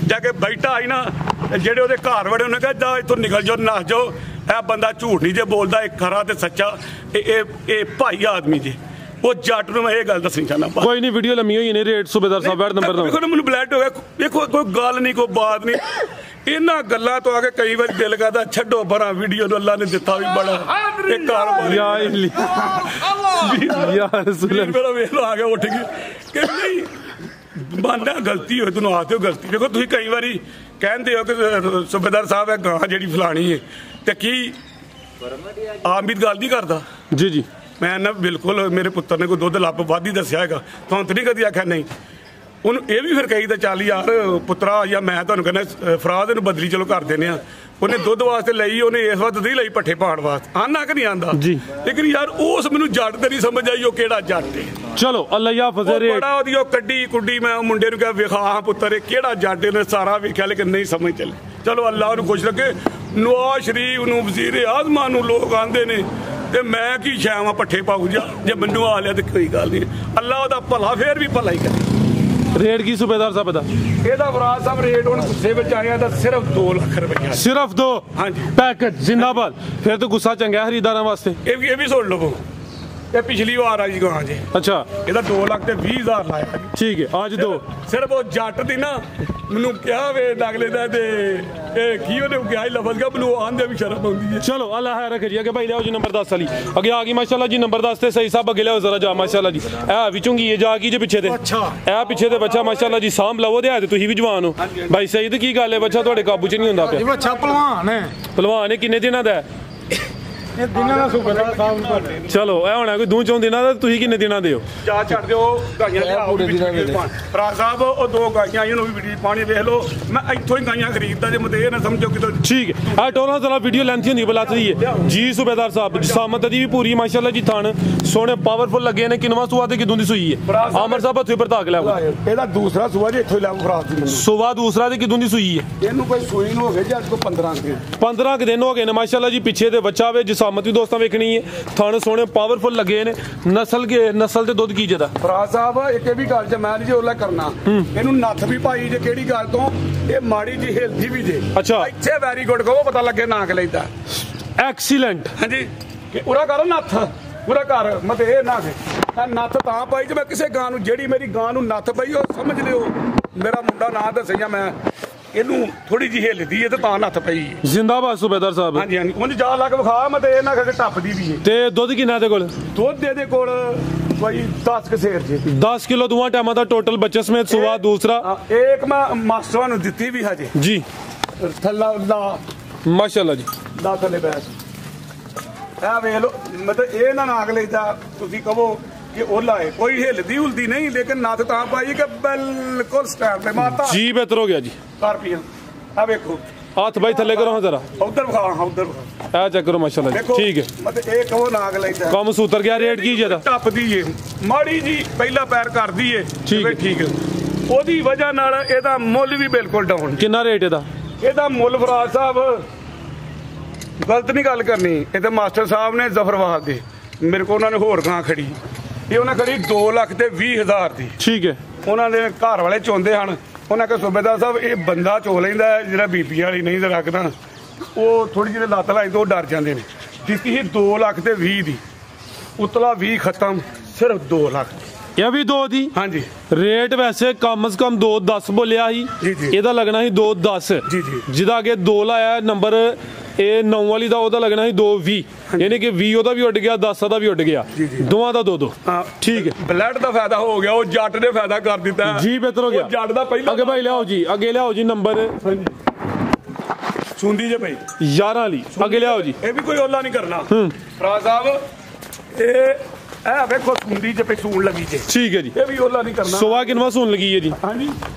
ਜਾ ਕੇ ਬੈਠਾ ਸੀ ਨਾ ਜਿਹੜੇ ਉਹਦੇ ਘਰ ਵੜੇ ਉਹਨੇ ਕਿਹਾ ਜਾ ਇੱਥੋਂ ਨਿਕਲ ਜਾਓ ਨੱਸ ਜਾਓ ਇਹ ਬੰਦਾ ਝੂਠ ਨਹੀਂ ਜੇ ਬੋਲਦਾ ਇਹ ਖਰਾ ਤੇ ਸੱਚਾ ਇਹ ਭਾਈ ਆਦਮੀ ਜੇ ਉਹ ਜੱਟ ਨੂੰ ਮੈਂ ਇਹ ਗੱਲ ਦੱਸਣੀ ਚਾਹੁੰਦਾ ਕੋਈ ਨਹੀਂ ਵੀਡੀਓ ਲੰਮੀ ਹੋਈ ਨਹੀਂ ਰੇਟ ਸੂਬੇਦਾਰ ਸਾਹਿਬ ਬੈਡ ਨੰਬਰ 9 ਵੇਖੋ ਮੈਨੂੰ ਬਲੈਡ ਹੋ ਗਿਆ ਵੇਖੋ ਕੋਈ ਗੱਲ ਨਹੀਂ ਕੋਈ ਬਾਤ ਨਹੀਂ ਇਹਨਾਂ ਗੱਲਾਂ ਤੋਂ ਆ ਕੇ ਕਈ ਵਾਰ ਦਿਲ ਕਰਦਾ ਛੱਡੋ ਪਰਾਂ ਵੀਡੀਓ ਨੂੰ ਅੱਲਾ ਨੇ ਦਿੱਤਾ ਵੀ ਬੜਾ ਇਹ ਕਾਰੋਬਾਰ ਯਾ ਰਸੂਲ ਮੇਰਾ ਵੇਖ ਆ ਗਿਆ ਉੱਠ ਕੇ ਕਿ ਨਹੀਂ ਬੰਦਾ ਗਲਤੀ ਹੋਏ ਤੁਹਾਨੂੰ ਆਖਦੇ ਹੋ ਗਲਤੀ ਦੇਖੋ ਤੁਸੀਂ ਕਈ ਵਾਰੀ ਕਹਿੰਦੇ ਹੋ ਕਿ ਸੂਬੇਦਾਰ ਸਾਹਿਬ ਇਹ ਗਾਂ ਜਿਹੜੀ ਫਲਾਣੀ ਹੈ ਤੇ ਕੀ ਆਮਿਦ ਗੱਲ ਨਹੀਂ ਕਰਦਾ ਜੀ ਮੈਂ ਨਾ ਬਿਲਕੁਲ ਮੇਰੇ ਪੁੱਤਰ ਨੇ ਕੋਈ ਦੁੱਧ ਲੱਭ ਵੱਧ ਹੀ ਦੱਸਿਆ ਹੈਗਾ ਤੁਹਾਨੂੰ ਤਾਂ ਨਹੀਂ ਕਦੀ ਆਖਿਆ ਨਹੀਂ ਉਹਨੂੰ ਇਹ ਵੀ ਫਿਰ ਕਹੀ ਤਾਂ ਚੱਲ ਯਾਰ ਪੁੱਤਰਾ ਜਾਂ ਮੈਂ ਤੁਹਾਨੂੰ ਕਹਿੰਦਾ ਫਰਾਦ ਇਹਨੂੰ ਬਦਲੀ ਚਲੋ ਕਰ ਦਿੰਦੇ ਆ ਉਹਨੇ ਦੁੱਧ ਵਾਸਤੇ ਲਈ ਉਹਨੇ ਇਸ ਵਕਤ ਨਹੀਂ ਲਈ ਪੱਠੇ ਪਾਣ ਵਾਸਤੇ ਆਨਾ ਕਿ ਨਹੀਂ ਆਂਦਾ ਲੇਕਿਨ ਯਾਰ ਉਸ ਮੈਨੂੰ ਜੱਟ ਤੇ ਨਹੀਂ ਸਮਝ ਆਈ ਉਹ ਕਿਹੜਾ ਜੱਟ ਹੈ ਚਲੋ ਅੱਲਾ ਹਾਫਿਜ਼ ਰੇਟ ਬੜਾ ਉਹਦੀ ਉਹ ਕੱਢੀ ਕੁੱਡੀ ਮੈਂ ਉਹ ਮੁੰਡੇ ਨੂੰ ਕਿਹਾ ਵਿਖਾ ਪੁੱਤਰ ਇਹ ਕਿਹੜਾ ਜੱਟ ਨੇ ਸਾਰਾ ਵੇਖਿਆ ਲੇਕਿਨ ਨਹੀਂ ਸਮਝ ਚੱਲੇ ਚਲੋ ਅੱਲਾ ਉਹਨੂੰ ਖੁਸ਼ ਰੱਖੇ ਨਵਾਜ਼ ਸ਼ਰੀਫ ਨੂੰ ਵਜ਼ੀਰ ਆਜ਼ਮਾਂ ਨੂੰ ਲੋਕ ਆਂਦੇ ਨੇ ਤੇ ਮੈਂ ਕੀ ਸ਼ਾਵਾਂ ਪੱਠੇ ਪਾਉ ਜਾ ਜੇ ਮੈਨੂੰ ਆ ਲਿਆ ਤੇ ਕੋਈ ਗੱਲ ਨਹੀਂ ਅੱਲਾ ਉਹਦਾ ਭਲਾ ਫੇਰ ਵੀ ਭਲਾ ਹੀ ਕਰੇ ਰੇਟ ਕੀ ਸੂਬੇਦਾਰ ਸਾਹਿਬ ਦਾ ਇਹਦਾ ਫਰਾਜ਼ ਸਾਹਿਬ ਰੇਟ ਹੁਣ ਗੁੱਸੇ ਵਿੱਚ ਆਇਆ ਤਾਂ ਸਿਰਫ 2 ਲੱਖ ਰੁਪਇਆ ਸਿਰਫ 2 ਹਾਂਜੀ ਪੈਕੇਜ ਜ਼ਿੰਦਾਬਾਦ ਫਿਰ ਤਾਂ ਗੁੱਸਾ ਚੰਗਾ ਖਰੀਦਾਰਾਂ ਵਾਸਤੇ ਇਹ ਵੀ ਸੁਣ ਲਵੋ ਇਹ ਪਿਛਲੀ ਵਾਰ ਆ ਜੀ ਗਾਂ ਜੀ ਅੱਛਾ ਇਹਦਾ 2 ਲੱਖ ਤੇ 20,000 ਲਾਇਆ ਠੀਕ ਹੈ ਅੱਜ 2 ਸਿਰਫ ਉਹ ਜੱਟ ਦੀ ਨਾ ਮੈਨੂੰ ਕਿਹਾ ਵੇ ਅਗਲੇ ਦਾ ਤੇ ਇਹ ਕੀ ਉਹਨੇ ਕਿਹਾ ਲਫ਼ਜ਼ ਕਾ ਮੈਨੂੰ ਆਂਦੇ ਵੀ ਸ਼ਰਮ ਆਉਂਦੀ ਹੈ ਚਲੋ ਅੱਲਾ ਹੈ ਰੱਖੇ ਜੀ ਅੱਗੇ ਭਾਈ ਲਿਆਓ ਜੀ ਨੰਬਰ 10 ਵਾਲੀ ਅੱਗੇ ਆ ਗਈ ਮਾਸ਼ਾਅੱਲਾ ਜੀ ਨੰਬਰ 10 ਤੇ ਸਹੀ ਸਾਹਿਬ ਅੱਗੇ ਲਿਆਓ ਜ਼ਰਾ ਜਾ ਮਾਸ਼ਾਅੱਲਾ ਜੀ ਇਹ ਵਿਚੋਂਗੀ ਇਹ ਜਾ ਕੀ ਜੇ ਪਿੱਛੇ ਤੇ ਅੱਛਾ ਇਹ ਪਿੱਛੇ ਤੇ ਬੱਚਾ ਮਾਸ਼ਾਅੱਲਾ ਜੀ ਸਾਂਭ ਲਵੋ ਤੇ ਤੇ ਤੁਸੀਂ ਵੀ ਜਵਾਨ ਹੋ ਭਾਈ ਸਈਦ ਕੀ ਗੱਲ ਹੈ ਬੱਚਾ ਤੁਹਾਡੇ ਕਾਬੂ 'ਚ ਨਹੀਂ ਹੁੰਦਾ ਪਿਆ ਬੱਚਾ ਪਹਿਲਵਾਨ ਹੈ ਪਹਿਲਵਾਨ ਇਹ ਕਿੰਨੇ ਦਿਨਾਂ ਦਾ ਇਹ ਦਿਨਾਂ ਦਾ ਸੂਬੇਦਾਰ ਸਾਹਿਬ ਨੂੰ ਚਲੋ ਇਹ ਹੋਣਾ ਕੋਈ 2-4 ਦਿਨਾਂ ਦਾ ਤੁਸੀਂ ਕਿੰਨੇ ਦਿਨਾਂ ਦੇ ਹੋ ਜਾ ਛੱਡ ਦਿਓ ਗਾਈਆਂ ਲਿਆਓ ਫਰਾਜ਼ ਸਾਹਿਬ ਉਹ 2 ਗਾਈਆਂ ਆਈਆਂ ਨੂੰ ਵੀ ਵੀਡੀਓ ਪਾਣੀ ਵੇਖ ਲਓ ਮੈਂ ਇੱਥੋਂ ਹੀ ਗਾਈਆਂ ਖਰੀਦਦਾ ਜੇ ਮਤੇ ਇਹ ਨਾ ਸਮਝੋ ਕਿਤੋਂ ਠੀਕ ਹੈ ਆ ਟੋਲਾ ਜ਼ਰਾ ਵੀਡੀਓ ਲੈਂਥੀ ਹੁੰਦੀ ਬਲਾਤ ਦੀ ਹੈ ਜੀ ਸੂਬੇਦਾਰ ਸਾਹਿਬ ਸਾਮਤ ਦੀ ਵੀ ਪੂਰੀ ਮਾਸ਼ਾਅੱਲਾ ਜੀ ਥਣ ਸੋਹਣੇ ਪਾਵਰਫੁਲ ਲੱਗੇ ਨੇ ਕਿੰਨਵਾ ਸੂਆ ਤੇ ਕਿਦੋਂ ਦੀ ਸੂਈ ਹੈ ਆਮਰ ਸਾਹਿਬ ਹੱਥੋਂ ਪਰਤਾਕ ਲਿਆਓ ਇਹਦਾ ਦੂਸਰਾ ਸੂਆ ਜੇ ਇੱਥੋਂ ਲਿਆਓ ਫਰਾਜ਼ ਦੀ ਸੂਆ ਦੂਸਰਾ ਤੇ ਕਿਦੋਂ ਦੀ ਸੂਈ ਹੈ ਇਹਨੂੰ ਕੋਈ ਸੂਈ ਨੂੰ ਹੋ ਗਏ ਜੀ ਅੱਜ ਤੋਂ 15 ਦਿਨ ਹੋ ਗਏ ਨੇ ਮਾਸ਼ਾਅੱਲਾ ਜੀ ਪਿੱਛੇ ਦੇ ਬੱਚਾ ਵੇ ਜਸਾਮਤ ਵੀ ਦੋਸਤਾਂ ਵੇਖਣੀ ਹੈ ਥਣ ਸੋਹਣੇ ਪਾਵਰਫੁਲ ਲੱਗੇ ਨੇ ਨਸਲ ਤੇ ਦੁੱਧ ਕੀ ਜਦਾ ਫਰਾਜ਼ ਸਾਹਿਬ ਇੱਕ ਇਹ ਵੀ ਗੱਲ ਚ ਮੈਂ ਨਹੀਂ ਜੇ ਉਹਲਾ ਕਰਨਾ ਇਹਨੂੰ ਨੱਥ ਵੀ ਪਾਈ ਜੇ ਕਿਹੜੀ ਗੱਲ ਤੋਂ ਇਹ ਮਾੜੀ ਜੀ ਹਿਲਦੀ ਵੀ ਜੇ ਅੱਛਾ ਇੱਥੇ ਵੈਰੀ ਗੁੱਡ ਕਹੋ ਪਤਾ ਲੱਗੇ ਨਾ ਕਿ ਲੈਂਦਾ ਐਕਸੀਲੈਂਟ ਹਾਂਜੀ ਉਰਾ ਕਰੋ ਨੱਥ ਪੂਰਾ ਘਰ ਮਤੇ ਇਹ ਨਾ ਕਿ ਨੱਥ ਤਾਂ ਪਾਈ ਜੇ ਮੈਂ ਕਿਸੇ ਗਾਂ ਨੂੰ ਜਿਹੜੀ ਮੇਰੀ ਗਾਂ ਨੂੰ ਨੱਥ ਪਈ ਉਹ ਸਮਝ ਲਿਓ ਮੇਰਾ ਮੁੰਡਾ ਨਾਂ ਦੱਸਿਆ ਮੈਂ ਇਹਨੂੰ ਥੋੜੀ ਜਿਹੀ ਹਿੱਲਦੀ ਹੈ ਤੇ ਤਾਂ ਨੱਥ ਪਈ ਜ਼ਿੰਦਾਬਾਦ ਸੂਬੇਦਾਰ ਸਾਹਿਬ ਹਾਂਜੀ ਉਹਨੂੰ ਜਾ ਲਾ ਕੇ ਵਿਖਾ ਮੈਂ ਤੇ ਇਹ ਨਾ ਕਿ ਟੱਪਦੀ ਵੀ ਹੈ ਤੇ ਦੁੱਧ ਕਿੰਨਾ ਦੇ ਕੋਲ ਦੁੱਧ ਇਹਦੇ ਕੋਲ ਕੋਈ 10 ਕਸੇਰ ਜੀ 10 ਕਿਲੋ ਦੋਵਾਂ ਟਾਈਮਾਂ ਦਾ ਟੋਟਲ ਬੱਚੇ ਸਮੇਤ ਸੁਵਾ ਦੂਸਰਾ ਇੱਕ ਮੈਂ ਮਾਸਟਰਾਂ ਨੂੰ ਦਿੱਤੀ ਵੀ ਹਜੇ ਜੀ ਥੱਲਾ ਲਾ ਮਾਸ਼ਾਅੱਲਾ ਜੀ ਦਾ ਥੱਲੇ ਬੈਠ ਆ ਵੇਖ ਲੋ ਮਤਲਬ ਇਹ ਨਾ ਨਾਗ ਲੈਦਾ ਤੁਸੀਂ ਕਹੋ ਕਿ ਉਹਲਾ ਹੈ ਕੋਈ ਹਿਲਦੀ ਹੁਲਦੀ ਨਹੀਂ ਲੇਕਿਨ ਨੱਥ ਤਾਂ ਪਾਈ ਕਿ ਬਿਲਕੁਲ ਸਟੈਂਡ ਤੇ ਮਾਤਾ ਜੀ ਬਿਹਤਰ ਹੋ ਗਿਆ ਜੀ ਕਰ ਪੀਆ ਆ ਵੇਖੋ ਹੱਥ ਬਾਈ ਥੱਲੇ ਕਰੋ ਜਰਾ ਉਧਰ ਵਿਖਾ ਉਧਰ ਆ ਚੈੱਕ ਕਰੋ ਮਾਸ਼ਾਅੱਲਾ ਜੀ ਠੀਕ ਹੈ ਮਤਲਬ ਇਹ ਕਹੋ ਨਾਗ ਲੈਦਾ ਕੰਮ ਸੂਤਰ ਗਿਆ ਰੇਟ ਕੀ ਜਿਹਦਾ ਟੱਪਦੀ ਏ ਮਾੜੀ ਜੀ ਪਹਿਲਾ ਪੈਰ ਕਰਦੀ ਏ ਠੀਕ ਹੈ ਉਹਦੀ ਵਜ੍ਹਾ ਨਾਲ ਇਹਦਾ ਮੁੱਲ ਵੀ ਬਿਲਕੁਲ ਡਾਊਨ ਕਿੰਨਾ ਰੇਟ ਇਹਦਾ ਮੁੱਲ ਫਰਾਜ਼ ਸਾਹਿਬ ਗਲਤ ਨਹੀਂ ਗੱਲ ਕਰਨੀ ਇਹ ਤੇ ਮਾਸਟਰ ਸਾਹਿਬ ਨੇ ਜ਼ਫਰਵਾਦ ਦੇ ਮੇਰੇ ਕੋਲ ਉਹਨਾਂ ਨੇ ਹੋਰ ਗਾਂ ਖੜੀ, ਇਹ ਉਹਨਾਂ ਖੜੀ 2,20,000 ਦੀ। ਠੀਕ ਹੈ। ਉਹਨਾਂ ਦੇ ਘਰ ਵਾਲੇ ਚੋਂਦੇ ਹਨ, ਉਹਨਾਂ ਕਹੇ ਸੂਬੇਦਾਰ ਸਾਹਿਬ ਇਹ ਬੰਦਾ ਚੋ ਲੈਂਦਾ ਹੈ, ਜਿਹੜਾ ਬੀਬੀਆਂ ਵਾਲੀ ਨਹੀਂ ਰੱਖਦਾ ਉਹ ਥੋੜੀ ਜਿਹੀ ਲੱਤ ਲਾਈ ਤੋਂ ਡਰ ਜਾਂਦੇ ਨੇ। ਦਿੱਤੀ ਸੀ 2,20,000 ਦੀ, ਉਤਲਾ 20 ਖਤਮ, ਸਿਰਫ 2 ਲੱਖ। ਇਹ ਵੀ 2 ਦੀ। ਹਾਂਜੀ ਰੇਟ ਵੈਸੇ ਕਮ ਸੇ ਕਮ 2,10 ਬੋਲਿਆ ਸੀ, ਇਹਦਾ ਲੱਗਣਾ ਸੀ 2,10। ਜਿਹਦਾ ਅੱਗੇ 2 ਲਾਇਆ ਨੰਬਰ ਇਹ 9 ਵਾਲੀ ਦਾ, ਉਹਦਾ ਲੱਗਣਾ ਸੀ 2,20, ਯਾਨੀ ਕਿ 20 ਉਹਦਾ ਵੀ ਉੱਡ ਗਿਆ, 10 ਦਾ ਵੀ ਉੱਡ ਗਿਆ, ਦੋਵਾਂ ਦਾ 2-2। ਠੀਕ ਹੈ। ਬਲੱਡ ਦਾ ਫਾਇਦਾ ਹੋ ਗਿਆ, ਉਹ ਜੱਟ ਨੇ ਫਾਇਦਾ ਕਰ ਦਿੱਤਾ ਜੀ, ਬਿਹਤਰ ਹੋ ਗਿਆ। ਜੱਟ ਦਾ ਪਹਿਲਾਂ ਅੱਗੇ ਭਾਈ ਲਿਆਓ ਜੀ, ਅੱਗੇ ਲਿਆਓ ਜੀ ਨੰਬਰ ਸੁਣਦੀ ਜੇ ਭਾਈ 11 ਵਾਲੀ, ਅੱਗੇ ਲਿਆਓ ਜੀ। ਇਹ ਵੀ ਕੋਈ ਓਲਾ ਨਹੀਂ ਕਰਨਾ ਫਰਾਜ਼ ਸਾਹਿਬ, ਇਹ ਵੇਖੋ ਸੁਣਦੀ ਜੇ ਪਈ ਸੂਣ ਲੱਗੀ ਜੇ। ਠੀਕ ਹੈ ਜੀ। ਇਹ ਵੀ ਓਲਾ ਨਹੀਂ ਕਰਨਾ। ਸੁਆ ਕਿੰਨਵਾ ਸੂਣ ਲੱਗੀ ਹੈ ਜੀ? ਹਾਂਜੀ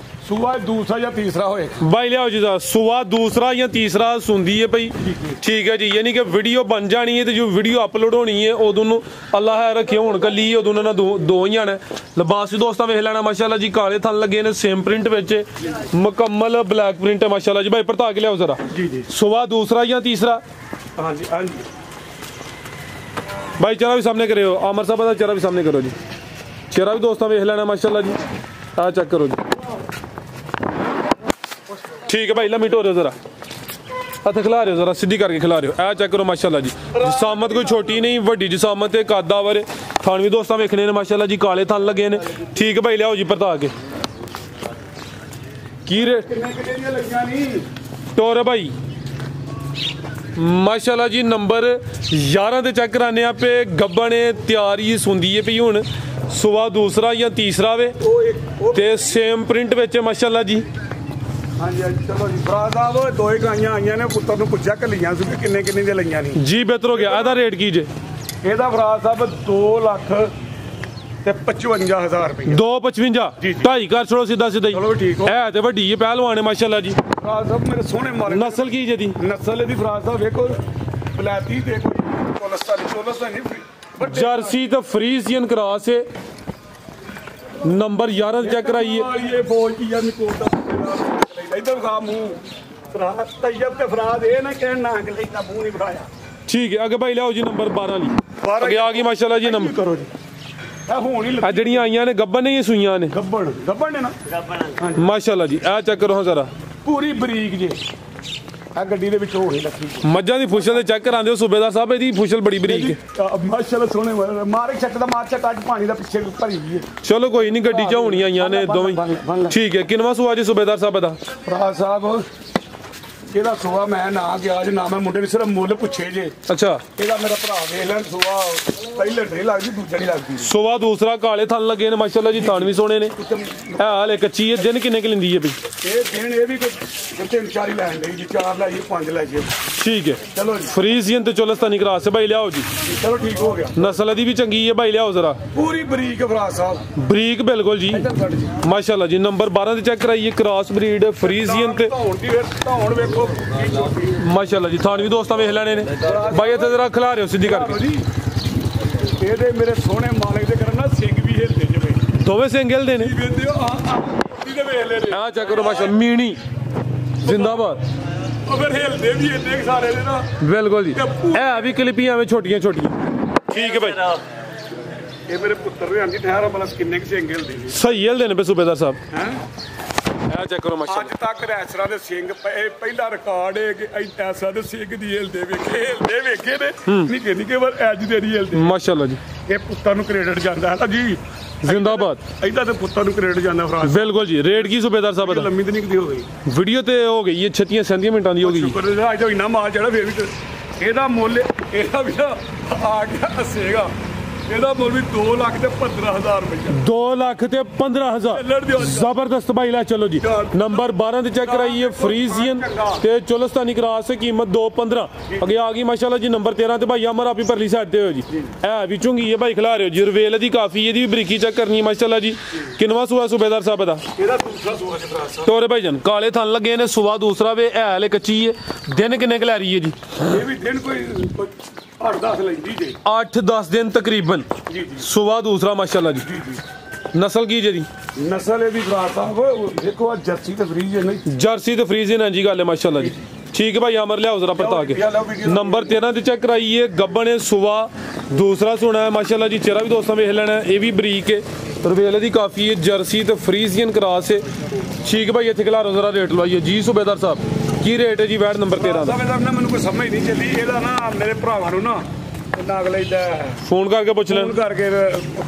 ਸੁਆ ਦੂਸਰਾ ਜਾਂ ਤੀਸਰਾ ਹੋਏ ਭਾਈ ਲਿਆਓ ਜੀ, ਸੁਆ ਦੂਸਰਾ ਜਾਂ ਤੀਸਰਾ ਸੁਣਦੀ ਹੈ ਭਾਈ। ਠੀਕ ਹੈ ਜੀ, ਯਾਨੀ ਕਿ ਵੀਡੀਓ ਬਣ ਜਾਣੀ ਹੈ ਤੇ ਜੋ ਵੀਡੀਓ ਅਪਲੋਡ ਹੋਣੀ ਹੈ ਉਦੋਂ ਨੂੰ ਅੱਲਾ ਹੈ ਰੱਖੇ ਹੁਣ ਕੱਲੀ ਉਦੋਂ ਨਾ ਦੋ ਹੀ ਆਣਾ। ਲਿਬਾਸ ਵੀ ਦੋਸਤਾਂ ਵੇਖ ਲੈਣਾ ਮਾਸ਼ਾਅੱਲਾ ਜੀ, ਕਾਲੇ ਥਣ ਲੱਗੇ ਨੇ, ਸੇਮ ਪ੍ਰਿੰਟ ਵਿੱਚ ਮੁਕੰਮਲ ਬਲੈਕ ਪ੍ਰਿੰਟ ਹੈ ਮਾਸ਼ਾਅੱਲਾ ਜੀ। ਭਾਈ ਪਰਤਾ ਕੇ ਲਿਆਓ ਜ਼ਰਾ। ਜੀ ਸੁਆ ਦੂਸਰਾ ਜਾਂ ਤੀਸਰਾ? ਹਾਂਜੀ ਹਾਂਜੀ भाई चेहरा भी सामने करो, आमर साहब का चेहरा भी सामने करो जी, चेहरा भी दोस्तों वेख लेना माशाल्लाह जी। आ चेक करो जी। ठीक है भाई, ला मिटो रहे हो जरा, हथ खिला रहे हो जरा, सीधी करके खिला रहे हो। आ चेक करो माशाल्लाह जी, जिसामत कोई छोटी नहीं वड्डी जिसामत है, कादावर थान भी दोस्तों वेखने ने माशाल्लाह जी, काले थान लगे ने। ठीक है भाई, लियाओ जी परता के की रेट टोर भाई माशाल्लाह जी। नंबर 11 ਤੇ ਚੈੱਕ ਕਰਾਨੇ ਆ ਪੇ ਗੱਬਣੇ ਤਿਆਰੀ ਸੁੰਦੀ ਹੈ ਪਈ ਹੁਣ। ਸੁਆ ਦੂਸਰਾ ਜਾਂ ਤੀਸਰਾ ਵੇ ਤੇ ਸੇਮ ਪ੍ਰਿੰਟ ਵਿੱਚ ਮਾਸ਼ਾਅੱਲਾ ਜੀ। ਹਾਂਜੀ ਚਲੋ ਜੀ ਫਰਾਜ਼ ਸਾਹਿਬ, 2 ਗਾਈਆਂ ਆਈਆਂ ਨੇ, ਪੁੱਤਰ ਨੂੰ ਪੁੱਛਿਆ ਕੱਲੀਆਂ ਸੀ ਕਿੰਨੇ ਦੀਆਂ ਲਈਆਂ ਨਹੀਂ ਜੀ। ਬਿਹਤਰ ਹੋ ਗਿਆ। ਇਹਦਾ ਰੇਟ ਕੀ ਜੇ? ਇਹਦਾ ਫਰਾਜ਼ ਸਾਹਿਬ 2,55,000 ਰੁਪਏ। 2,55 2.5 ਕਰ ਛੋੜੋ ਸਿੱਧਾ ਸਿੱਧਾ ਚਲੋ ਠੀਕ ਹੋ। ਹੈ ਤੇ ਵੱਡੀ ਹੈ ਪਹਿਲਵਾਨ ਹੈ ਮਾਸ਼ਾਅੱਲਾ ਜੀ। ਫਰਾਜ਼ ਸਾਹਿਬ ਮੇਰੇ ਸੋਹਣੇ ਮਾਰੇ। ਨਸਲ ਕੀ ਜੇ ਦੀ? ਨਸਲ ਇਹਦੀ ਫਰਾਜ਼ ਸਾਹਿਬ ਵੇਖੋ ਬਲੈਤੀ ਤੇ ਕੋਲਸਟਾ ਨਹੀਂ ਜਰਸੀ ਤੇ ਫਰੀਜ਼ੀਅਨ ਕ੍ਰਾਸ ਹੈ। ਨੰਬਰ 11 ਚੈੱਕ ਕਰਾਈਏ। ਇਹ ਫੌਜ ਕੀ ਆ ਨਿਕੋਲ ਦਾ ਇਧਰ ਖਾ ਮੂੰਹ ਫਰਾਜ਼ ਤੈਯਬ ਤੇ ਫਰਾਜ਼ ਇਹ ਨਾ ਕਹਿਣ ਨਾ ਕਿ ਲੈਦਾ ਮੂੰਹ ਨਹੀਂ ਬਣਾਇਆ। ਠੀਕ ਹੈ। ਅੱਗੇ ਭਾਈ ਲਿਆਓ ਜੀ ਨੰਬਰ 12 ਵਾਲੀ, ਅੱਗੇ ਆ ਗਈ ਮਾਸ਼ਾਅੱਲਾ ਜੀ। ਨੰਬਰ ਕਰੋ ਜੀ। ਹੁਣ ਹੀ ਆ ਜਿਹੜੀਆਂ ਆਈਆਂ ਨੇ ਗੱਬਣ ਨਹੀਂ ਸੂਈਆਂ ਨੇ, ਗੱਬਣ ਨੇ ਨਾ ਮਾਸ਼ਾਅੱਲਾ ਜੀ। ਆ ਚੈੱਕ ਕਰੋ ਜ਼ਰਾ, ਪੂਰੀ ਬਰੀਕ ਜੇ ਆ ਗੱਡੀ ਦੇ ਵਿੱਚ ਹੋਣੀ ਲੱਗੀ। ਮੱਝਾਂ ਦੀ ਫੁਸ਼ਲ ਤੇ ਚੈੱਕ ਕਰਾਉਂਦੇ ਹੋ ਸੂਬੇਦਾਰ ਸਾਹਿਬ, ਇਹਦੀ ਫੁਸ਼ਲ ਬੜੀ ਬਰੀਕ ਹੈ ਮਾਸ਼ਾਅੱਲਾ। ਸੋਹਣੇ ਮਾਰੇ ਛੱਟ ਦਾ ਮਾਰ ਛੱਟ ਅੱਜ ਪਾਣੀ ਦਾ ਪਿੱਛੇ ਭਰੀ ਗਈ ਹੈ। ਚਲੋ ਕੋਈ ਨਹੀਂ, ਗੱਡੀ ਚ ਹੋਣੀ ਆਈਆਂ ਨੇ ਦੋਵੇਂ। ਠੀਕ ਹੈ। ਕਿੰਨਵਾਂ ਸੂਆ ਜੀ ਸੂਬੇਦਾਰ ਸਾਹਿਬ ਦਾ? ਫਰਾਜ਼ ਸਾਹਿਬ ਇਹਦਾ ਸੁਆ ਮੈਂ ਨਾ ਗਿਆ ਜੀ, ਨਾ ਮੈਂ ਮੁੰਡੇ ਨੇ ਸਿਰਫ ਮੁੱਲ ਪੁੱਛੇ ਜੇ। ਅੱਛਾ। ਇਹਦਾ ਮੇਰਾ ਭਰਾ ਵੇਖ ਲੈਣ ਸੁਆ ਪਹਿਲੇ ਨਹੀਂ ਲੱਗਦੀ, ਦੂਜਾ ਨਹੀਂ ਲੱਗਦੀ। ਸੁਆ ਦੂਸਰਾ, ਕਾਲੇ ਥਣ ਲੱਗੇ ਨੇ ਮਾਸ਼ਾਅੱਲਾ ਜੀ, ਥਣ ਵੀ ਸੋਹਣੇ ਨੇ। ਇਹ ਹਾਲੇ ਕੱਚੀ ਹੈ। ਦਿਨ ਕਿੰਨੇ ਕਿ ਲੈਂਦੀ ਹੈ ਬਈ? ਇਹ ਦਿਨ ਇਹ ਵੀ ਕੋਈ 3-4 ਲੈਣ ਲਈ ਜੀ, 4 ਲੈ ਜੀ, 5 ਲੈ ਜੀ। ਠੀਕ ਹੈ। ਚਲੋ ਜੀ। ਫਰੀਜ਼ੀਅਨ ਤੇ ਚੋਲਸਤਾਨੀ ਕਰਾਸ ਹੈ ਭਾਈ, ਲਿਆਓ ਜੀ। ਚਲੋ ਠੀਕ ਹੋ ਗਿਆ। ਨਸਲ ਦੀ ਵੀ ਚੰਗੀ ਹੈ ਭਾਈ, ਲਿਆਓ ਜ਼ਰਾ। ਪੂਰੀ ਬਰੀਕ ਫਰਾਜ਼ ਸਾਹਿਬ, ਬਰੀਕ ਬਿਲਕੁਲ ਜੀ ਮਾਸ਼ਾਅੱਲਾ ਜੀ। ਨੰਬਰ 12 ਤੇ ਚੈੱਕ ਕਰਾਈਏ, ਕ੍ਰਾਸ ਬਰੀਡ ਫਰੀਜ਼ੀਅਨ ਤੇ ਧੌਣ ਵੇਖੋ ਮਾਸ਼ਾਅੱਲਾ ਜੀ। ਥਾਣ ਵੀ ਦੋਸਤਾਂ ਵੇਖ ਲੈਣੇ ਨੇ ਭਾਈ। ਇੱਥੇ ਜ਼ਰਾ ਖਿਲਾ ਰਹੇ ਹੋ ਸਿੱਧੀ ਕਰਕੇ। ਇਹਦੇ ਮੇਰੇ ਸੋਹਣੇ ਮਾਲਕ ਦੇ ਕਰਨ ਨਾ ਸਿੰਘ ਵੀ ਹਿਲਦੇ ਜਿਵੇਂ ਦੋਵੇਂ ਸਿੰਘ ਹਿਲਦੇ ਨੇ। ਵੇਖਦੇ ਹੋ ਇਹਦੇ ਵੇਖ ਲੈ ਨੇ। ਆ ਚੈੱਕ ਕਰੋ ਮਾਸ਼ਾਅੱਲਾ, ਮੀਣੀ ਜ਼ਿੰਦਾਬਾਦ। ਉਹ ਫਿਰ ਹਿਲਦੇ ਵੀ ਇੰਨੇ ਸਾਰੇ ਨੇ ਨਾ ਬਿਲਕੁਲ ਜੀ। ਇਹ ਵੀ ਕਲਿੱਪੀਆਂ ਐਵੇਂ ਛੋਟੀਆਂ ਛੋਟੀਆਂ। ਠੀਕ ਹੈ ਭਾਈ। ਇਹ ਮੇਰੇ ਪੁੱਤਰ ਨੇ ਆਂਦੀ ਠਹਿਰਾ ਬਲਸ ਕਿੰਨੇ ਸਿੰਘ ਹਿਲਦੇ ਨੇ। ਸਹੀ ਹਿਲਦੇ ਨੇ ਸੂਬੇਦਾਰ ਸਾਹਿਬ। ਹੈ ਇਹ ਚੈੱਕ ਕਰੋ ਮਾਸ਼ਾਅੱਲਾ। ਅੱਜ ਤੱਕ ਰੈਸਰਾਂ ਦੇ ਸਿੰਘ ਪਹਿਲਾ ਰਿਕਾਰਡ ਹੈ ਕਿ ਐਸਾ ਦੇ ਸਿੰਘ ਦੀ ਹਿਲਦੇ ਵੇਖੇ ਨੇ ਨਿੱਕੇ ਨਿੱਕੇ ਵਾਰ ਐਜ ਦੇ ਨਹੀਂ ਹਿਲਦੇ ਮਾਸ਼ਾਅੱਲਾ ਜੀ। ਇਹ ਪੁੱਤਰ ਨੂੰ ਕ੍ਰੈਡਿਟ ਜਾਂਦਾ ਹੈ ਜੀ, ਜ਼ਿੰਦਾਬਾਦ। ਇਦਾਂ ਤੇ ਪੁੱਤਰ ਨੂੰ ਕ੍ਰੈਡਿਟ ਜਾਂਦਾ ਫਰਾਜ਼। ਬਿਲਕੁਲ ਜੀ। ਰੇਟ ਕੀ ਸੂਬੇਦਾਰ ਸਾਹਿਬ ਦਾ? ਲੰਮੀ ਤੇ ਨਹੀਂ ਕਿਤੇ ਹੋ ਗਈ ਵੀਡੀਓ ਤੇ ਹੋ ਗਈ ਹੈ 36-37 ਮਿੰਟਾਂ ਦੀ ਹੋ ਗਈ। ਸ਼ੁਕਰ ਹੈ ਅੱਜ ਇੰਨਾ ਮਾਲ ਚੜਾ ਫੇਰ ਵੀ ਇਹਦਾ ਮੁੱਲ ਇਹਦਾ ਵੀ ਆ ਗਿਆ ਹੱਸੇਗਾ। ਇਹਦਾ ਮੁੱਲ ਵੀ 2,15,000 ਰੁਪਏ। 2,15,000 ਜ਼ਬਰਦਸਤ ਭਾਈ। ਲੈ ਚਲੋ ਜੀ। ਨੰਬਰ 12 ਤੇ ਚੈੱਕ ਕਰਾਈਏ, ਫਰੀਜ਼ੀਅਨ ਤੇ ਚੋਲਸਤਾਨੀ ਕ੍ਰਾਸ, ਕੀਮਤ 2,15। ਅੱਗੇ ਆ ਗਈ ਮਾਸ਼ਾਅੱਲਾ ਜੀ ਨੰਬਰ 13 ਤੇ ਭਾਈ ਅਮਰ ਆਪੀ ਪਰਲੀ ਸਾਈਡ ਤੇ ਹੋ ਜੀ। ਇਹ ਵੀ ਚੁੰਗੀ ਹੈ ਭਾਈ, ਖਿਲਾ ਰਹੇ ਹੋ ਜੀ। ਰਵੇਲ ਦੀ ਕਾਫੀ, ਇਹਦੀ ਵੀ ਬਰੀਕੀ ਚੈੱਕ ਕਰਨੀ ਮਾਸ਼ਾਅੱਲਾ ਜੀ। ਕਿੰਨਵਾਂ ਸੂਆ ਸੂਬੇਦਾਰ ਸਾਹਿਬ ਦਾ? ਇਹਦਾ ਦੂਸਰਾ ਸੂਆ ਹੈ ਫਰਾਜ਼ ਸਾਹਿਬ। ਤੋਰੇ ਭਾਈ ਜਾਨ, ਕਾਲੇ ਥਣ ਲੱਗੇ ਨੇ, ਸੁਆ ਦੂਸਰਾ ਵੇ, ਇਹ ਹਲੇ ਕੱਚੀ ਹੈ। ਦਿਨ ਕਿੰਨੇ ਕੁ ਲੈ ਰਹੀ ਹੈ ਜੀ? ਇਹ ਵੀ ਦਿਨ ਕੋਈ 8-10 ਲੈਂਦੀ ਜੇ। 8-10 ਦਿਨ ਤਕਰੀਬਨ। ਸੁਆ ਦੂਸਰਾ ਮਾਸ਼ਾਅੱਲਾ ਜੀ। ਨਸਲ ਕੀ ਜੀ? ਨਸਲ ਇਹਦੀ ਫਰਾਜ਼ ਸਾਹਿਬ ਦੇਖੋ, ਜਰਸੀ ਤੇ ਫਰੀਜ਼ ਹੈ ਨਹੀਂ। ਜਰਸੀ ਤੇ ਫਰੀਜ਼ੀਅਨ ਹੈ ਜੀ, ਗੱਲ ਹੈ ਮਾਸ਼ਾਅੱਲਾ ਜੀ। ठीक है भाई अमर लिया जरा पता के नंबर 13 ते चेक कराइए गब्बन है सुवा दूसरा सोना है माशाल्लाह जी चेहरा भी दोस्तों वेख लेना है ये भी बरीक है रवेले दी काफ़ी है जर्सी तो फ्रीजियन क्रॉस है ठीक है भाई इतने खिलारो जरा रेट लवाइए जी सूबेदार साहब की रेट है जी वैट नंबर 13 ਦਾ ਮੈਨੂੰ ਕੋਈ ਸਮਝ ਨਹੀਂ ਚੱਲੀ ਇਹਦਾ ਨਾ ਮੇਰੇ ਭਰਾਵਾਂ ਨੂੰ ਨਾ ਅਗਲੇ ਦਾ फोन करके पूछ लें ਫੋਨ ਕਰਕੇ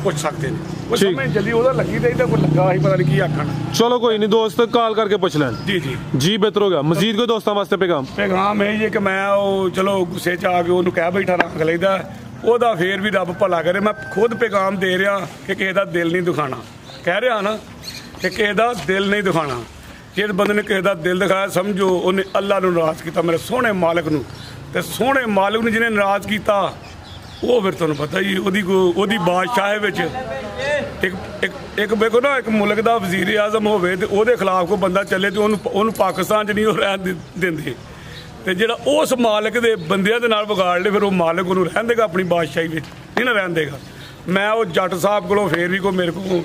ਪੁੱਛ ਸਕਦੇ ਨੇ ਕੋਈ ਸਮਝ ਚੱਲੀ ਉਹਦਾ ਲੱਗੀ ਤੇ ਇਹਦਾ ਕੋਈ ਲੱਗਾ ਸੀ ਪਤਾ ਨਹੀਂ ਕੀ ਆਖਣ चलो कोई नहीं दोस्त कॉल करके पूछ लें ਜੀ ਜੀ जी बेहतर होगा मजीद कोई दोस्तों वास्ते पैगाम ਪੈਗਾਮ ਇਹ ਜੇ ਕਿ ਮੈਂ ਉਹ ਚਲੋ ਗੁੱਸੇ 'ਚ ਆ ਕੇ ਉਹਨੂੰ ਕਹਿ ਬੈਠਾ ਰੱਖ ਲਈਦਾ ਉਹਦਾ ਫੇਰ ਵੀ ਰੱਬ ਭਲਾ ਕਰੇ ਮੈਂ ਖੁਦ ਪੈਗਾਮ ਦੇ ਰਿਹਾ ਕਿ ਕਿਸੇ ਦਾ ਦਿਲ ਨਹੀਂ ਦੁਖਾਣਾ ਕਹਿ ਰਿਹਾ ਨਾ ਕਿ ਕਿਸੇ ਦਾ ਦਿਲ ਨਹੀਂ ਦੁਖਾਣਾ ਜਿਹੜੇ ਬੰਦੇ ਨੇ ਕਿਸੇ ਦਾ ਦਿਲ ਦਿਖਾਇਆ ਸਮਝੋ ਉਹਨੇ ਅੱਲਾ ਨੂੰ ਨਾਰਾਜ਼ ਕੀਤਾ ਮੇਰੇ ਸੋਹਣੇ ਮਾਲਕ ਨੂੰ ਤੇ ਸੋਹਣੇ ਮਾਲਕ ਨੂੰ ਜਿਹਨੇ ਨਾਰਾਜ਼ ਕੀਤਾ ਉਹ ਫਿਰ ਤੁਹਾਨੂੰ ਪਤਾ ਹੀ ਉਹਦੀ ਬਾਦਸ਼ਾਹ ਵਿੱਚ ਇੱਕ ਵੇਖੋ ਨਾ ਇੱਕ ਮੁਲਕ ਦਾ ਵਜ਼ੀਰ ਆਜ਼ਮ ਹੋਵੇ ਤੇ ਉਹਦੇ ਖਿਲਾਫ ਕੋਈ ਬੰਦਾ ਚੱਲੇ ਤੇ ਉਹਨੂੰ ਪਾਕਿਸਤਾਨ 'ਚ ਨਹੀਂ ਉਹ ਰਹਿਣ ਦਿੰਦੇ ਤੇ ਜਿਹੜਾ ਉਸ ਮਾਲਕ ਦੇ ਬੰਦਿਆਂ ਦੇ ਨਾਲ ਵਿਗਾੜ ਲੇ ਫਿਰ ਉਹ ਮਾਲਕ ਉਹਨੂੰ ਰਹਿਣ ਦੇਗਾ ਆਪਣੀ ਬਾਦਸ਼ਾਹੀ ਵਿੱਚ ਨਹੀਂ ਨਾ ਰਹਿਣ ਦੇਗਾ ਮੈਂ ਉਹ ਜੱਟ ਸਾਹਿਬ ਕੋਲੋਂ ਫੇਰ ਵੀ ਕੋਈ ਮੇਰੇ ਕੋਲ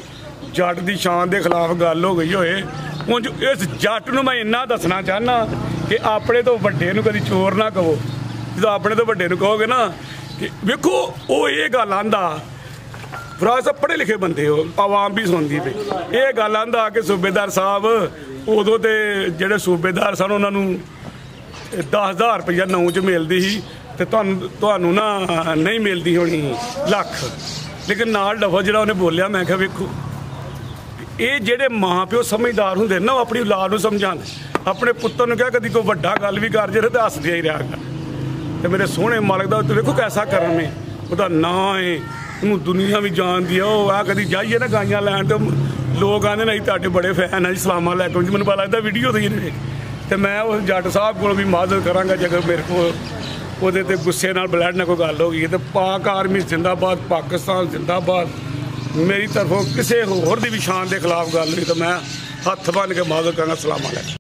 ਜੱਟ ਦੀ ਸ਼ਾਨ ਦੇ ਖਿਲਾਫ ਗੱਲ ਹੋ ਗਈ ਹੋਏ ਉਂਝ ਇਸ ਜੱਟ ਨੂੰ ਮੈਂ ਇੰਨਾ ਦੱਸਣਾ ਚਾਹੁੰਦਾ ਕਿ ਆਪਣੇ ਤੋਂ ਵੱਡੇ ਨੂੰ ਕਦੀ ਚੋਰ ਨਾ ਕਹੋ ਜਦੋਂ ਆਪਣੇ ਤੋਂ ਵੱਡੇ ਨੂੰ ਕਹੋਗੇ ਨਾ ਕਿ ਵੇਖੋ ਉਹ ਇਹ ਗੱਲ ਆਂਦਾ ਫਰਾਜ਼ ਸਾਹਿਬ ਪੜ੍ਹੇ ਲਿਖੇ ਬੰਦੇ ਹੋ ਆਵਾਮ ਵੀ ਸੁਣਦੀ ਪਈ ਇਹ ਗੱਲ ਆਂਦਾ ਕਿ ਸੂਬੇਦਾਰ ਸਾਹਿਬ ਉਦੋਂ ਤੇ ਜਿਹੜੇ ਸੂਬੇਦਾਰ ਸਨ ਉਹਨਾਂ ਨੂੰ 10,000 ਰੁਪਈਆ ਨੌਂ 'ਚ ਮਿਲਦੀ ਸੀ ਤੇ ਤੁਹਾਨੂੰ ਨਾ ਨਹੀਂ ਮਿਲਦੀ ਹੋਣੀ ਲੱਖ ਲੇਕਿਨ ਨਾਲ ਲਫ਼ਜ਼ ਜਿਹੜਾ ਉਹਨੇ ਬੋਲਿਆ ਮੈਂ ਕਿਹਾ ਵੇਖੋ ਇਹ ਜਿਹੜੇ ਮਾਂ ਪਿਓ ਸਮਝਦਾਰ ਹੁੰਦੇ ਨਾ ਉਹ ਆਪਣੀ ਔਲਾਦ ਨੂੰ ਸਮਝਾਉਂਦੇ ਆਪਣੇ ਪੁੱਤਰ ਨੂੰ ਕਿਹਾ ਕਦੀ ਕੋਈ ਵੱਡਾ ਗੱਲ ਵੀ ਕਰ ਜੇ ਤੇ ਹੱਸਦਿਆ ਹੀ ਰਿਹਾ ਕਰ ਤੇ ਮੇਰੇ ਸੋਹਣੇ ਮਾਲਕ ਦਾ ਵੇਖੋ ਕੈਸਾ ਕਰਮ ਹੈ ਉਹਦਾ ਨਾਂ ਹੈ ਉਹਨੂੰ ਦੁਨੀਆ ਵੀ ਜਾਣਦੀ ਆ ਉਹ ਆ ਕਦੀ ਜਾਈਏ ਨਾ ਗਾਈਆਂ ਲੈਣ ਤੇ ਲੋਕ ਆਉਂਦੇ ਨੇ ਤੁਹਾਡੇ ਬੜੇ ਫੈਨ ਆ ਜੀ ਸਲਾਮ ਅਲੈਕੁਮ ਜੀ ਮੈਨੂੰ ਪਤਾ ਲੱਗਦਾ ਵੀਡੀਓ ਤੇ ਹੀ ਤੇ ਮੈਂ ਉਸ ਜੱਟ ਸਾਹਿਬ ਕੋਲ ਵੀ ਮਾਜ਼ਰ ਕਰਾਂਗਾ ਜੇਕਰ ਮੇਰੇ ਕੋਲ ਉਹਦੇ ਤੇ ਗੁੱਸੇ ਨਾਲ ਬਲੈਡ ਨਾਲ ਕੋਈ ਗੱਲ ਹੋ ਗਈ ਤੇ ਪਾਕ ਆਰਮੀ ਜ਼ਿੰਦਾਬਾਦ ਪਾਕਿਸਤਾਨ ਜ਼ਿੰਦਾਬਾਦ ਮੇਰੀ ਤਰਫੋਂ ਕਿਸੇ ਹੋਰ ਦੀ ਵੀ ਸ਼ਾਨ ਦੇ ਖਿਲਾਫ ਗੱਲ ਹੋਈ ਤਾਂ ਮੈਂ ਹੱਥ ਬੰਨ੍ਹ ਕੇ ਮਾਜ਼ਰ ਕਰਾਂਗਾ ਸਲਾਮ ਅਲੈਕੁਮ